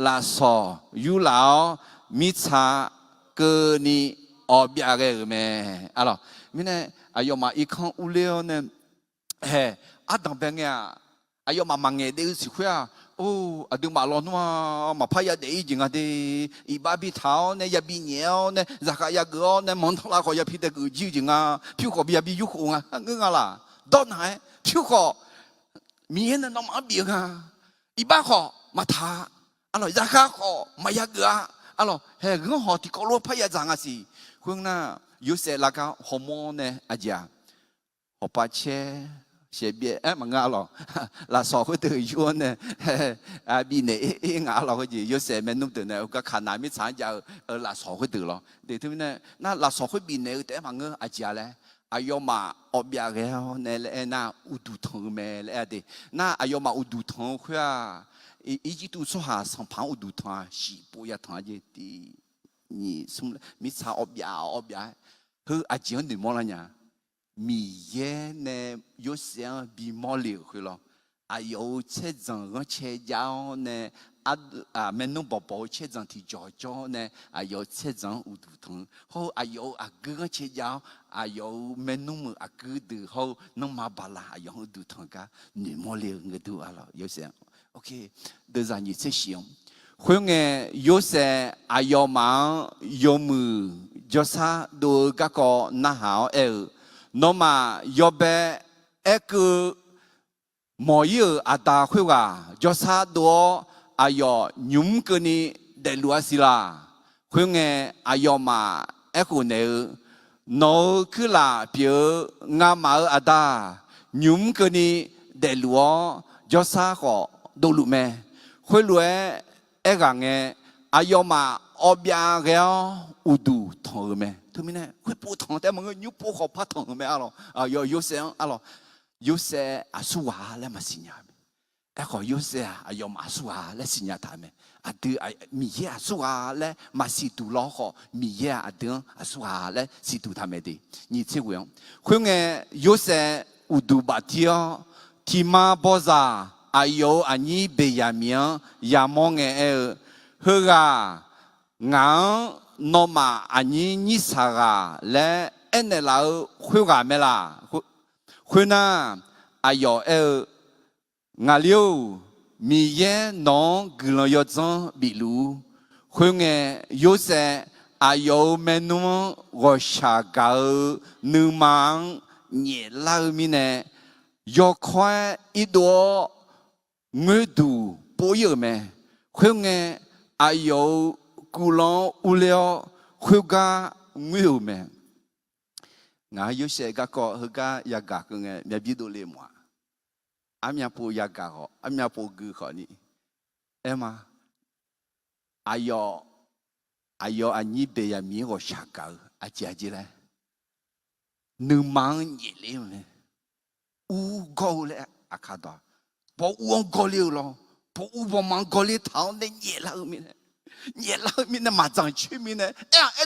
la so yu lao mi cha ke ni obya ge me alors mine ayo ma i khon u le ne he adam ben ya ayo ma mange de si khwa ô à đừng mà lo nó mà phải để gì ngay đi i ba bi tháo này ya bi nhiều này ra cái ya gỡ này món thằng nào có ya pi để cái gì ngay phiêu có bi ya bi yu khung à ngưng là đó này phiêu có miếng này nó mà bi à i ba có mà thà anh nói ra cái có mà ya gỡ anh nói hè ngưng họ thì có lo phải ya rằng gì khung na yu sẽ là cái hormone này à ja họ bắt che sẽ biết mà ngã lo là so với từ yuan này à bị này ngã lo cái gì yêu sẽ mình nung từ này cái khả năng mình sản giao là so với từ lo để thứ này na là so với bị này để mà ngã à chia này ayo mà ở bia cái này là na udu thong mẹ là đi na ayo mà udu thong khoa ý chỉ tu số hà sang phẳng udu thong chỉ bố ya thong gì thì ni sum mình sản ở bia hư à chỉ hơn được món là nhá mi ye ne yo xiang bi mo liu hui lo a yo che zang ro che jiao ne a men no bo bo che zang ti jiao jiao ne a yo che zang u du tong ho a yo a ge che jiao a yo men no mu a ge de ho no ma ba la a yo du tong ka ni mo liu nge du a lo yo xiang ok de zang ni che xiong คุยงโยเซอายอมายอมือยอซาดูกะกอนาหาวนอมายอเบกูมอยอาตาคุยว่ายอซาดูอายอยุมกนีเดลัวสิลาคุยงอายอมากูเนโนคือลาเปียงามาอาตายุมกนีเดลัวยอซาก็ดูลุเมคุยลัวกังอายอมาอบยาเกลอุดูทองเมทุกมิเนี่ยคุยปูทองแต่มันก็ยุบปูขอบพัดทองเมอะไรยูเซอะไรยูเซอาสุวาและมาสิญญาขอยูเซอายอมาอาสุวาและสิญญาทำดือมีเยอาสุวาและมาสิตูล้อขอมีเยดืออาสุวาและสิตูทำดีนี่เชื่อคุยยูเซอุดูบาทีอที่มาบอซาอายุอันนี้เบียมียามองเฮกางานอมาอันนี้นิสากาและเอ็นเราคุยกันไหมล่ะคุยน่าอายุงาเลียวมีเย่น้องกุลยศบิลูคุยยูเซอายุเมนูรสชาเกานูมังเยลามิเนยกควายอีดัวเงดูปอยเมคุยอายุกุลอุเลอคุยกาเงยเมงายูเซกะก็ฮกายากะกงเมียบิดูเลมัวอามีปูยากะก็อามีปูกูก็นี่มาอายุอันนี้เบียมีก็ชักกาอาเจียจีเลยนึกมังเยลิมอูโกเลอาคาดาพออูองโกเลลพออูบมังโกเลทาวเนี่ยเยลามิเนี่ยมาจังชื่อมิเนี่ย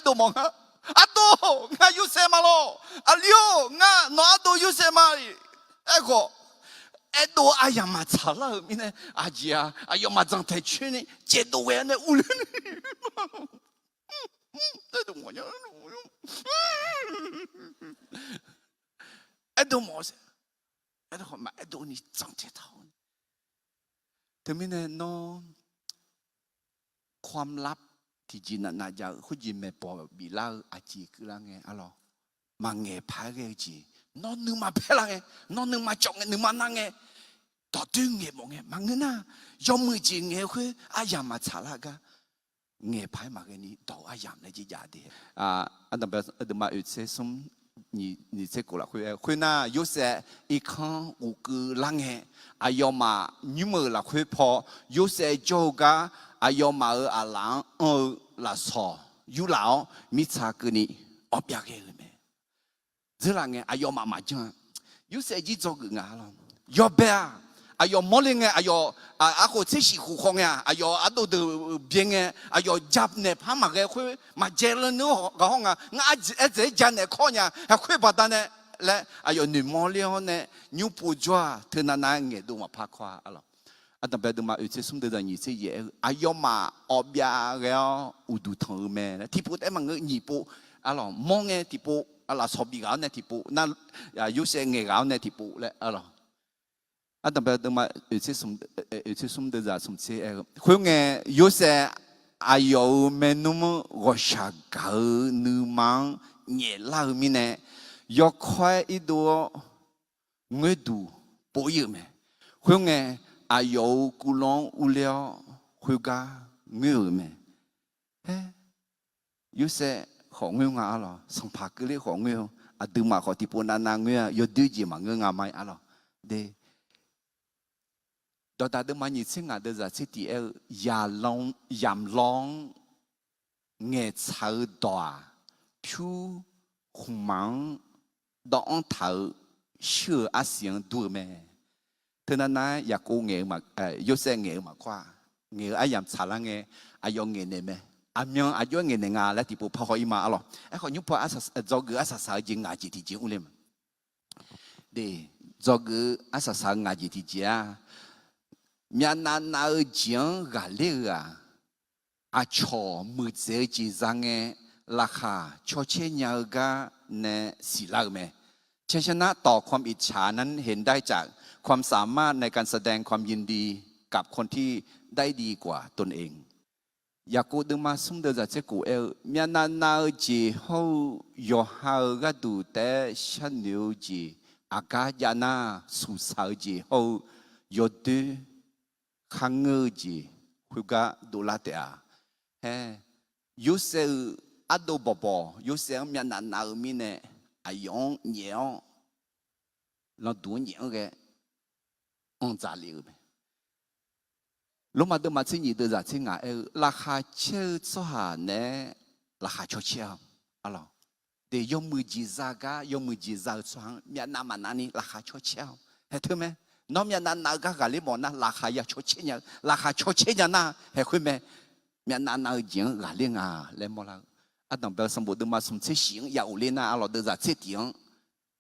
ดูมองฮะดูงายูเซมาโลอาลิโองาโนอาดูยูเซมาก็ดูอายามาชาลามิเนี่ยอาเจียอายามาจังเทชื่อเนี่ยเจดูเวเนี่ยอูเลนี่ดูมองเนี่ยดูมองสิดูมาดูนี่จังเททาวแต่มิเนี่ยน้องความลับที่จีนน่าจะคุยไม่พอบิลาอาจีคือละไงอะไรมาเงยพายเงจีน้องนึกมาเพลงไงน้องนึกมาจงไงนึกมานั่งไงต่อตึงเงยมองไงมาเงินน่ะยอมมือจีเงยคืออายามาชาลากะเงยพายมาเงยนี่ต่ออายามในจียาดีอันนั้นเป็นอันนั้นมาอุตเซสม你这过来会那有些一看我个啷个阿要嘛你们来会跑有些做个阿要嘛阿郎来说有老米查个你我别个没这啷个阿要嘛嘛讲有些一做个啊了要别阿要莫灵个阿要阿个这是胡空呀阿要阿都的边个阿要夹呢怕嘛个会嘛接了喏个空啊阿这夹呢看呀还会把它呢来阿要你莫了呢你不抓他那那个都嘛怕夸啊了啊但别的嘛有些什么的你这也阿要嘛อบยาแล้วอุดุทองแม่ที่พูดไอ้มันก็ญี่ปุ่นอ่ะหรอมองไงที่ปุ่นอ่ะหรอสอบบีกเอาเนี่ยที่ปุ่นนั่นอยู่เสียงเงยเอาเนี่ยที่ปุ่นเลยอ่ะหรอ啊，特别的嘛，有些什么的啥什么些，会个有些啊有没那么我下高那么热闹咪呢，要快一多，我都不有咩，会个啊有古浪无聊，会个我有咩，有些好我啊咯，上拍个哩好我，啊对嘛好地方那我有对子嘛我买啊咯，对。ตอนนั้นมันยิ่งสิ่งอะไรจะสิ่งที่ยาลองเงยชาตัวผิวหุ่มมังดองเท้าเชื่ออาเซียนดูไหมเท่านั้นนะอยากกูเงยมายุเสเงยมากว่าเงยอายามชาลังเงยอายองเงยเนี่ยไหมอามีอายุเงยเนี่ยงาแล้วที่ปุ๊บพอเขาอีมาอะไรไอ้คนยุบพออาศัยจอกืออาศัยสายจริงงาจีที่จริงอุ้มเดี๋ยวจอกืออาศัยสายงาจีที่จริงมีนานาจีนกาเลียอาชอมือเจจีจังเงราคาชอเชญากาเนสิลาเมเชชนะต่อความอิจฉานั้นเห็นได้จากความสามารถในการแสดงความยินดีกับคนที่ได้ดีกว่าตนเอง雅各的嘛送的在这古尔，面那节后约哈个都得下牛节，阿嘎亚那苏烧节后约的康尔节，会个都拉的啊，有时阿都宝宝，有时面那面呢，阿用鸟，那多鸟个，咋了呗？罗马的马车你的在这啊，拉哈车做下呢，拉哈车车，阿咯，得用木吉扎个，用木吉扎装，面那嘛那里拉哈车车，还对没？那面那个咖喱莫那拉哈呀车车呢，拉哈车车呢那还会没？面那景咖喱啊，来莫啦，阿当表什么的嘛，什么车型呀，有哩那阿罗的在这顶，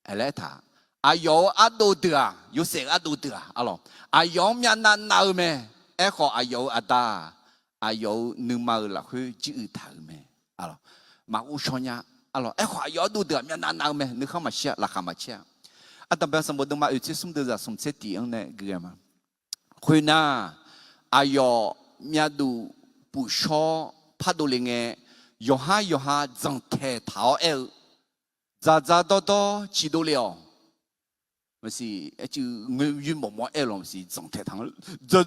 哎来他，阿有阿都得啊，有谁阿都得啊，阿咯，阿有面那没？哎，好，阿有阿达，阿有你妈了会记他没？阿咯，马乌说呀，阿咯，哎，好，有都得面那没？你看嘛些，拉看嘛些。阿当表什么的嘛，有些什么的在什么这点呢？个嘛，会那阿有面都不说，怕都灵诶，有哈，整天头咋多知道了。不是，就我与某某爱龙是总太堂，这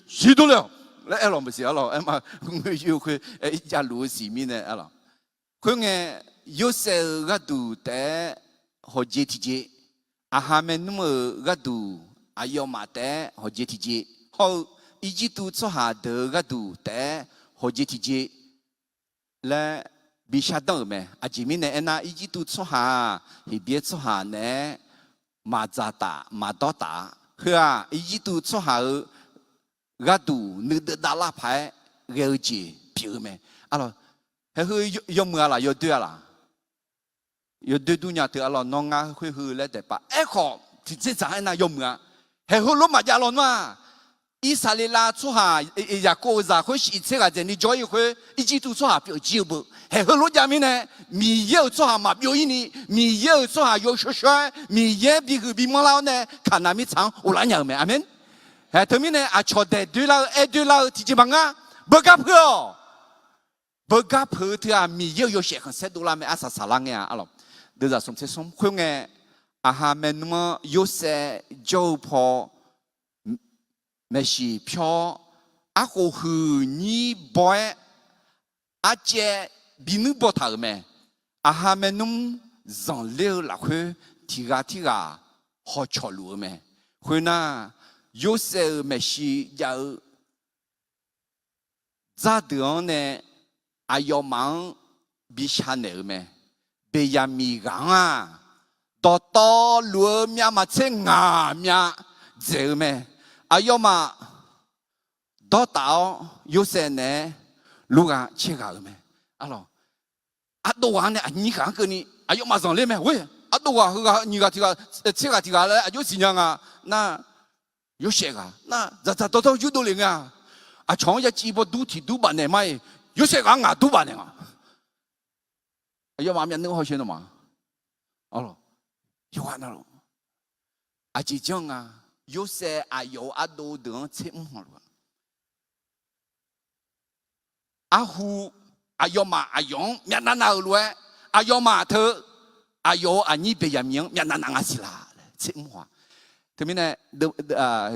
知道了，那爱龙不是阿龙，哎嘛，我有会一家路是面的阿龙，佢个有时个都得好接体接，阿下面那么个都阿要嘛得好接体接，好一直都做下得个都得好接体接，来。比下等没？阿前面呢？那一直都做下，一边做下呢，马扎达、马多达，是啊，一直都做下，个都你的打拉牌，了解票没？阿咯，还会有么啦？有对啦，有对度伢对阿咯，侬啊会去来得吧？哎好，这咋那有么？还会罗马家咯嘛？以色列拉做下，雅各咋会是一切个人？你教一回，一直都做下表记不？还和罗家面呢？米有做下嘛表一呢？米有做下有学学，米也比莫老呢？看那米长，我来娘没阿门。还对面呢？啊，错的对了，对了，提起忙啊，不夹破，不夹破的啊，米有些很些多啦，没阿啥啷个呀？阿咯，都在送车送，会个啊哈们那么有些就破。没是票，阿个和你boy，阿姐比你不头没？阿哈me弄上流了去，提个好吃路没？会那有时没是要咋的呢？阿要忙比下流没？被人迷讲啊，到路面嘛在外面走没？阿要嘛，到有些呢，路上切个没？阿咯，阿多话呢？你看个你，阿要马上来没？喂，阿多话个你个这个切个来，有怎样啊？那有些个，那咋到有多灵啊？阿创一几波都提都办的嘛？有些个啊都办的啊？阿要嘛面那个好些的嘛？阿咯，有话那咯，阿几讲啊？有些阿有阿多等切唔好了，阿胡阿有嘛阿用面那那路阿有嘛特阿有阿你别人名面那那阿是啦，切唔好。特别呢，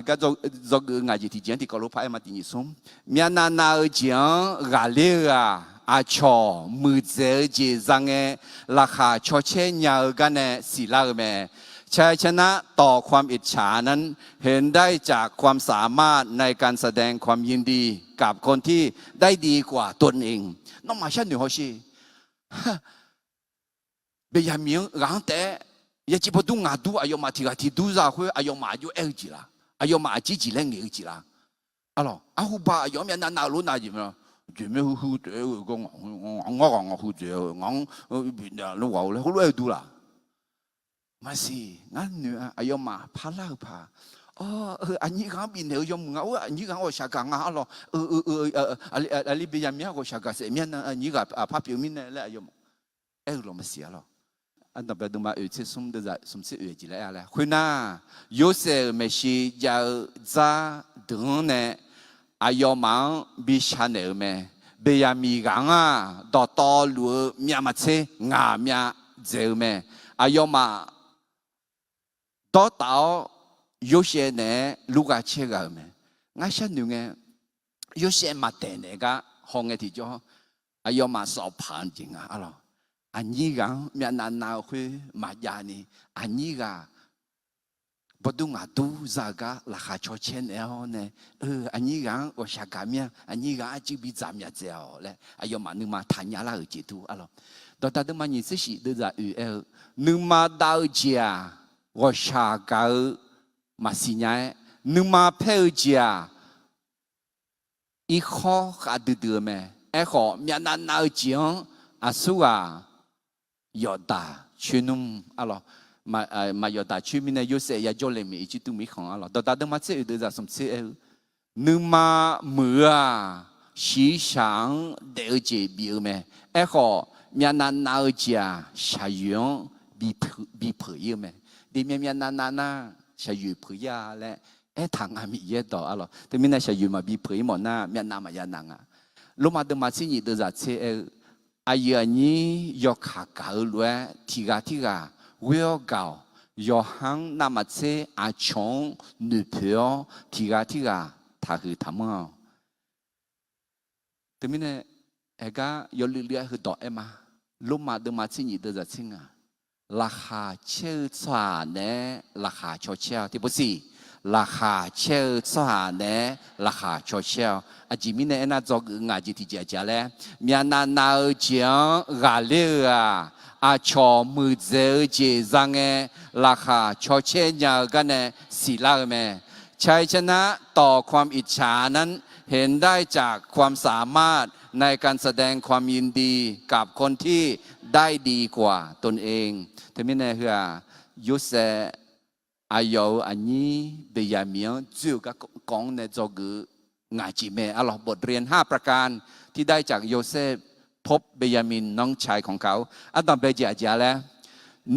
个做个日提前提高路牌嘛，第二松面那那讲阿里啊阿乔木子节上诶，拉下乔切鸟个呢是啦咩？ชัยชนะต่อความอิจฉานั้นเห็นได้จากความสามารถในการแสดงความยินดีกับคนที่ได้ดีกว่าตนเองน้องมาชันหนูเขาสิเบียมิงรังแต่ยาจิบดูงาดูอายมาที่กาที่ดูซาคุอายมาอยู่เอจิละอายมาจีจีเล่งเอจิละอ๋ออาหูบ้าอายมีนาลุนาจิมั้ยจิไม่หูเจ๋อก็งอหูเจ๋องบินลูกเอาเลยเขาเลยดูละมาสิงั้นเนื้ออายมาพาลาพาอันนี้เขาบินเหยมงาอันนี้เขาชากางาอ๋ออะไรเบียมีเขาชากาเสียมีนอันนี้ก็พาพิวมินแล้วอายมาเราไม่เสียหรอกอันต่อไปดูมาเชื่อสมเด็จสมเด็จจีแล้วอะไรคุณน่ะ有些ไม่ใช่要咋等呢อายอมังบิชันเอเมเบียมีกังอ่ะต่อต่อลัวเมียมาเชงาเมียเจอเมอายอมาต่อต่อยศเนลูกาเชกาเมงั้นฉันนึกไงยศมาเตเนก็ห้องที่จ่ออายอมาสอบผ่านจริงอ่ะอะไรอันนี้กังเมียนานาวคือมาญานีอันนี้ก็บดุงอาดูจาก็ราคาชดเชนเอลเนี่ยอันนี้กังว่าชากามีอันนี้กังอาจจะบิจามีเจ้าเลยอายอมานึกมาทันยาลาจิตุอะไรตอนนั้นมันยิ่งสิเดือดนึกมาดาวเจียว่าชากามาสิญานึกมาเพลเจียอีข้อขาดเดือดไหมข้อมีนานาวเจียงอาสุกายอดาชินุมอะไรมายอดาชิมินายโยเซยาโจเลมีจิตุมิของอะไรตอนนั้นมาเจอเดือดสมเสนึกมาเมื่อสีสังเดือดเจ็บบีไหมข้อมีนานาวเจียชายงบีเผยไหมดีมีนานชายเผยและทางอามีเยอะต่ออะไรแต่มีนชายมาบีเผยหมดหน้ามีนามายานังลูกมาเดินมาสิ่งนี้เดือดเสียอายุนี้ยกขาเก่าเลยที่กาเวลเก่ายกหังนามาเสียอาชงหนุ่มเพียวที่กาถ้าคือทำเอาแต่มีเนี่ยก็ยกเรื่อยๆคือต่อมาลูกมาเดินมาสิ่งนี้เดือดสิ่งราคาเชื่อสารเนี่ยราคาชดเชยที่บุษีราคาเชื่อสารเนี่ยราคาชดเชยอาจิมิเนี่ยน่าจะงานจิตใจแล้วมีนานาเจียงกาเลียอาชอมือเจอเจจังเงราคาชดเชยเนี่ยกันเนี่ยสิลาเมชัยชนะต่อความอิจฉานั้นเห็นได้จากความสามารถในการแสดงความยินดีกับคนที่ได้ดีกว่าตนเองแต่ไม่แน่คือยุเซอายุอันนี้เบียมีนจู่กับกองในจอกืองาจิเมอลอบทเรียน5ประการที่ได้จากโยเซฟพบเบียมินน้องชายของเขาอันต่อไปเจียแล้ว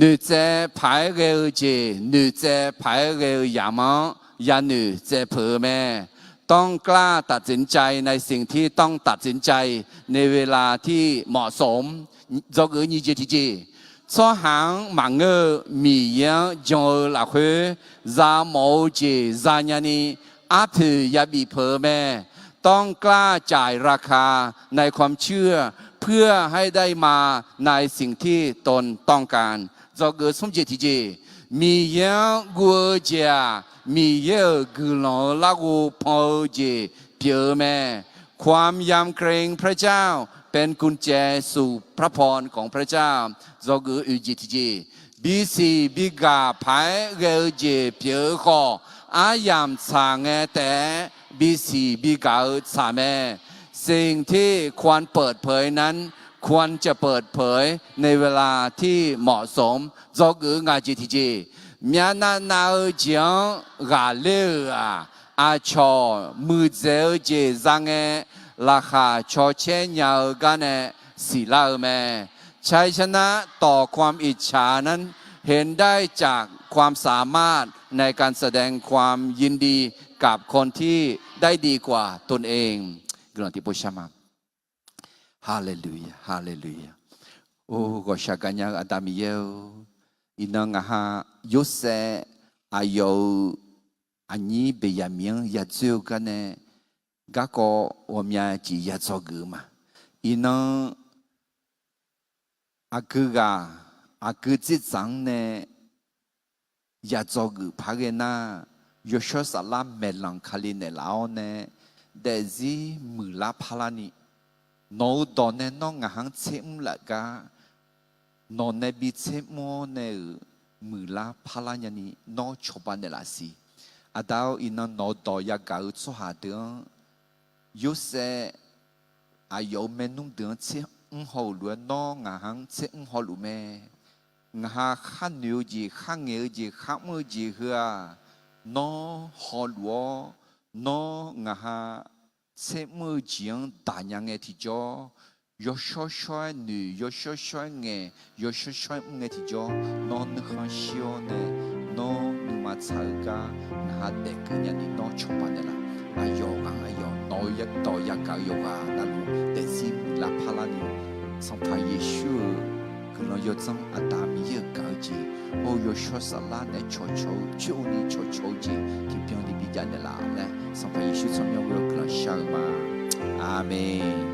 นึกจะพายเรือเจนึกจะพายเรือยามยานึกจะเผื่อแม่ต้องกล้าตัดสินใจในสิ่งที่ต้องตัดสินใจในเวลาที่เหมาะสมจอกือนี่เจที่เจ所行忙个米样将来回ราโมเจรานยานีอาถือยาบีเพอแม่ต้องกล้าจ่ายราคาในความเชื่อเพื่อให้ได้มาในสิ่งที่ตนต้องการจะเกิดสมเจติเจมียังกัวเจียมีเยอะกุลอลากูพอเจเพียแม่ความยำเกรงพระเจ้าเป็นกุญแจสู่พระพรของพระเจ้าจอกืออุจิตจีบีซีบิกาภายเกลเจเปียขออายามสางแต่บีซีบิกาสาแม่สิ่งที่ควรเปิดเผยนั้นควรจะเปิดเผยในเวลาที่เหมาะสมจอกืองาจิตจีมีนานาเจียงกาเลอาชอมือเจอเจจังราคาชอเชนยาวกันเนสิลาแม่ชัยชนะต่อความอิจฉานั้นเห็นได้จากความสามารถในการแสดงความยินดีกับคนที่ได้ดีกว่าตนเองกล่าวที่พุทธมาฮาเลลูยาฮาเลลูยาโอ้ก็ชักกันยังอาดามิเยลอินังฮายุเซอายุอันนี้เบียมีนยัดเจอกันเนก็ก็我们只要做个嘛，伊能阿哥这张呢，也做个拍个那，有些啥啦没人看哩呢，然后呢，但是没啦拍啦你，侬到呢侬硬行切唔来个，侬呢比切么呢，没啦拍啦呀你，侬出版的啦是，阿到伊能侬到也搞做下的。有些อายุเมนุ่งเดือนเชื่อหัวล้วนน้องหังเชื่อหัวลุ่มแม่หาขันนิ้วจีขันเงี้ยจีขันมือจีเหือน้องหัวล้วนน้องหาเชื่อมือจีงตายังเงที่จ่อยอช่วยหนูยอช่วยเงยอช่วยเงที่จ่อน้องนึกหันเชียวเนี่ยน้องนุ่มมาใช้กันหาเด็กยันนี่น้องชอบปานเดล่ะ啊有啊有，挪一挪一个有啊，那路但是拉帕拉尼，上派耶稣，可能要将阿达米耶高级，哦有说啥啦呢？求求求你求求级，给别人的比较的啦嘞，上派耶稣从有可能想嘛，阿门。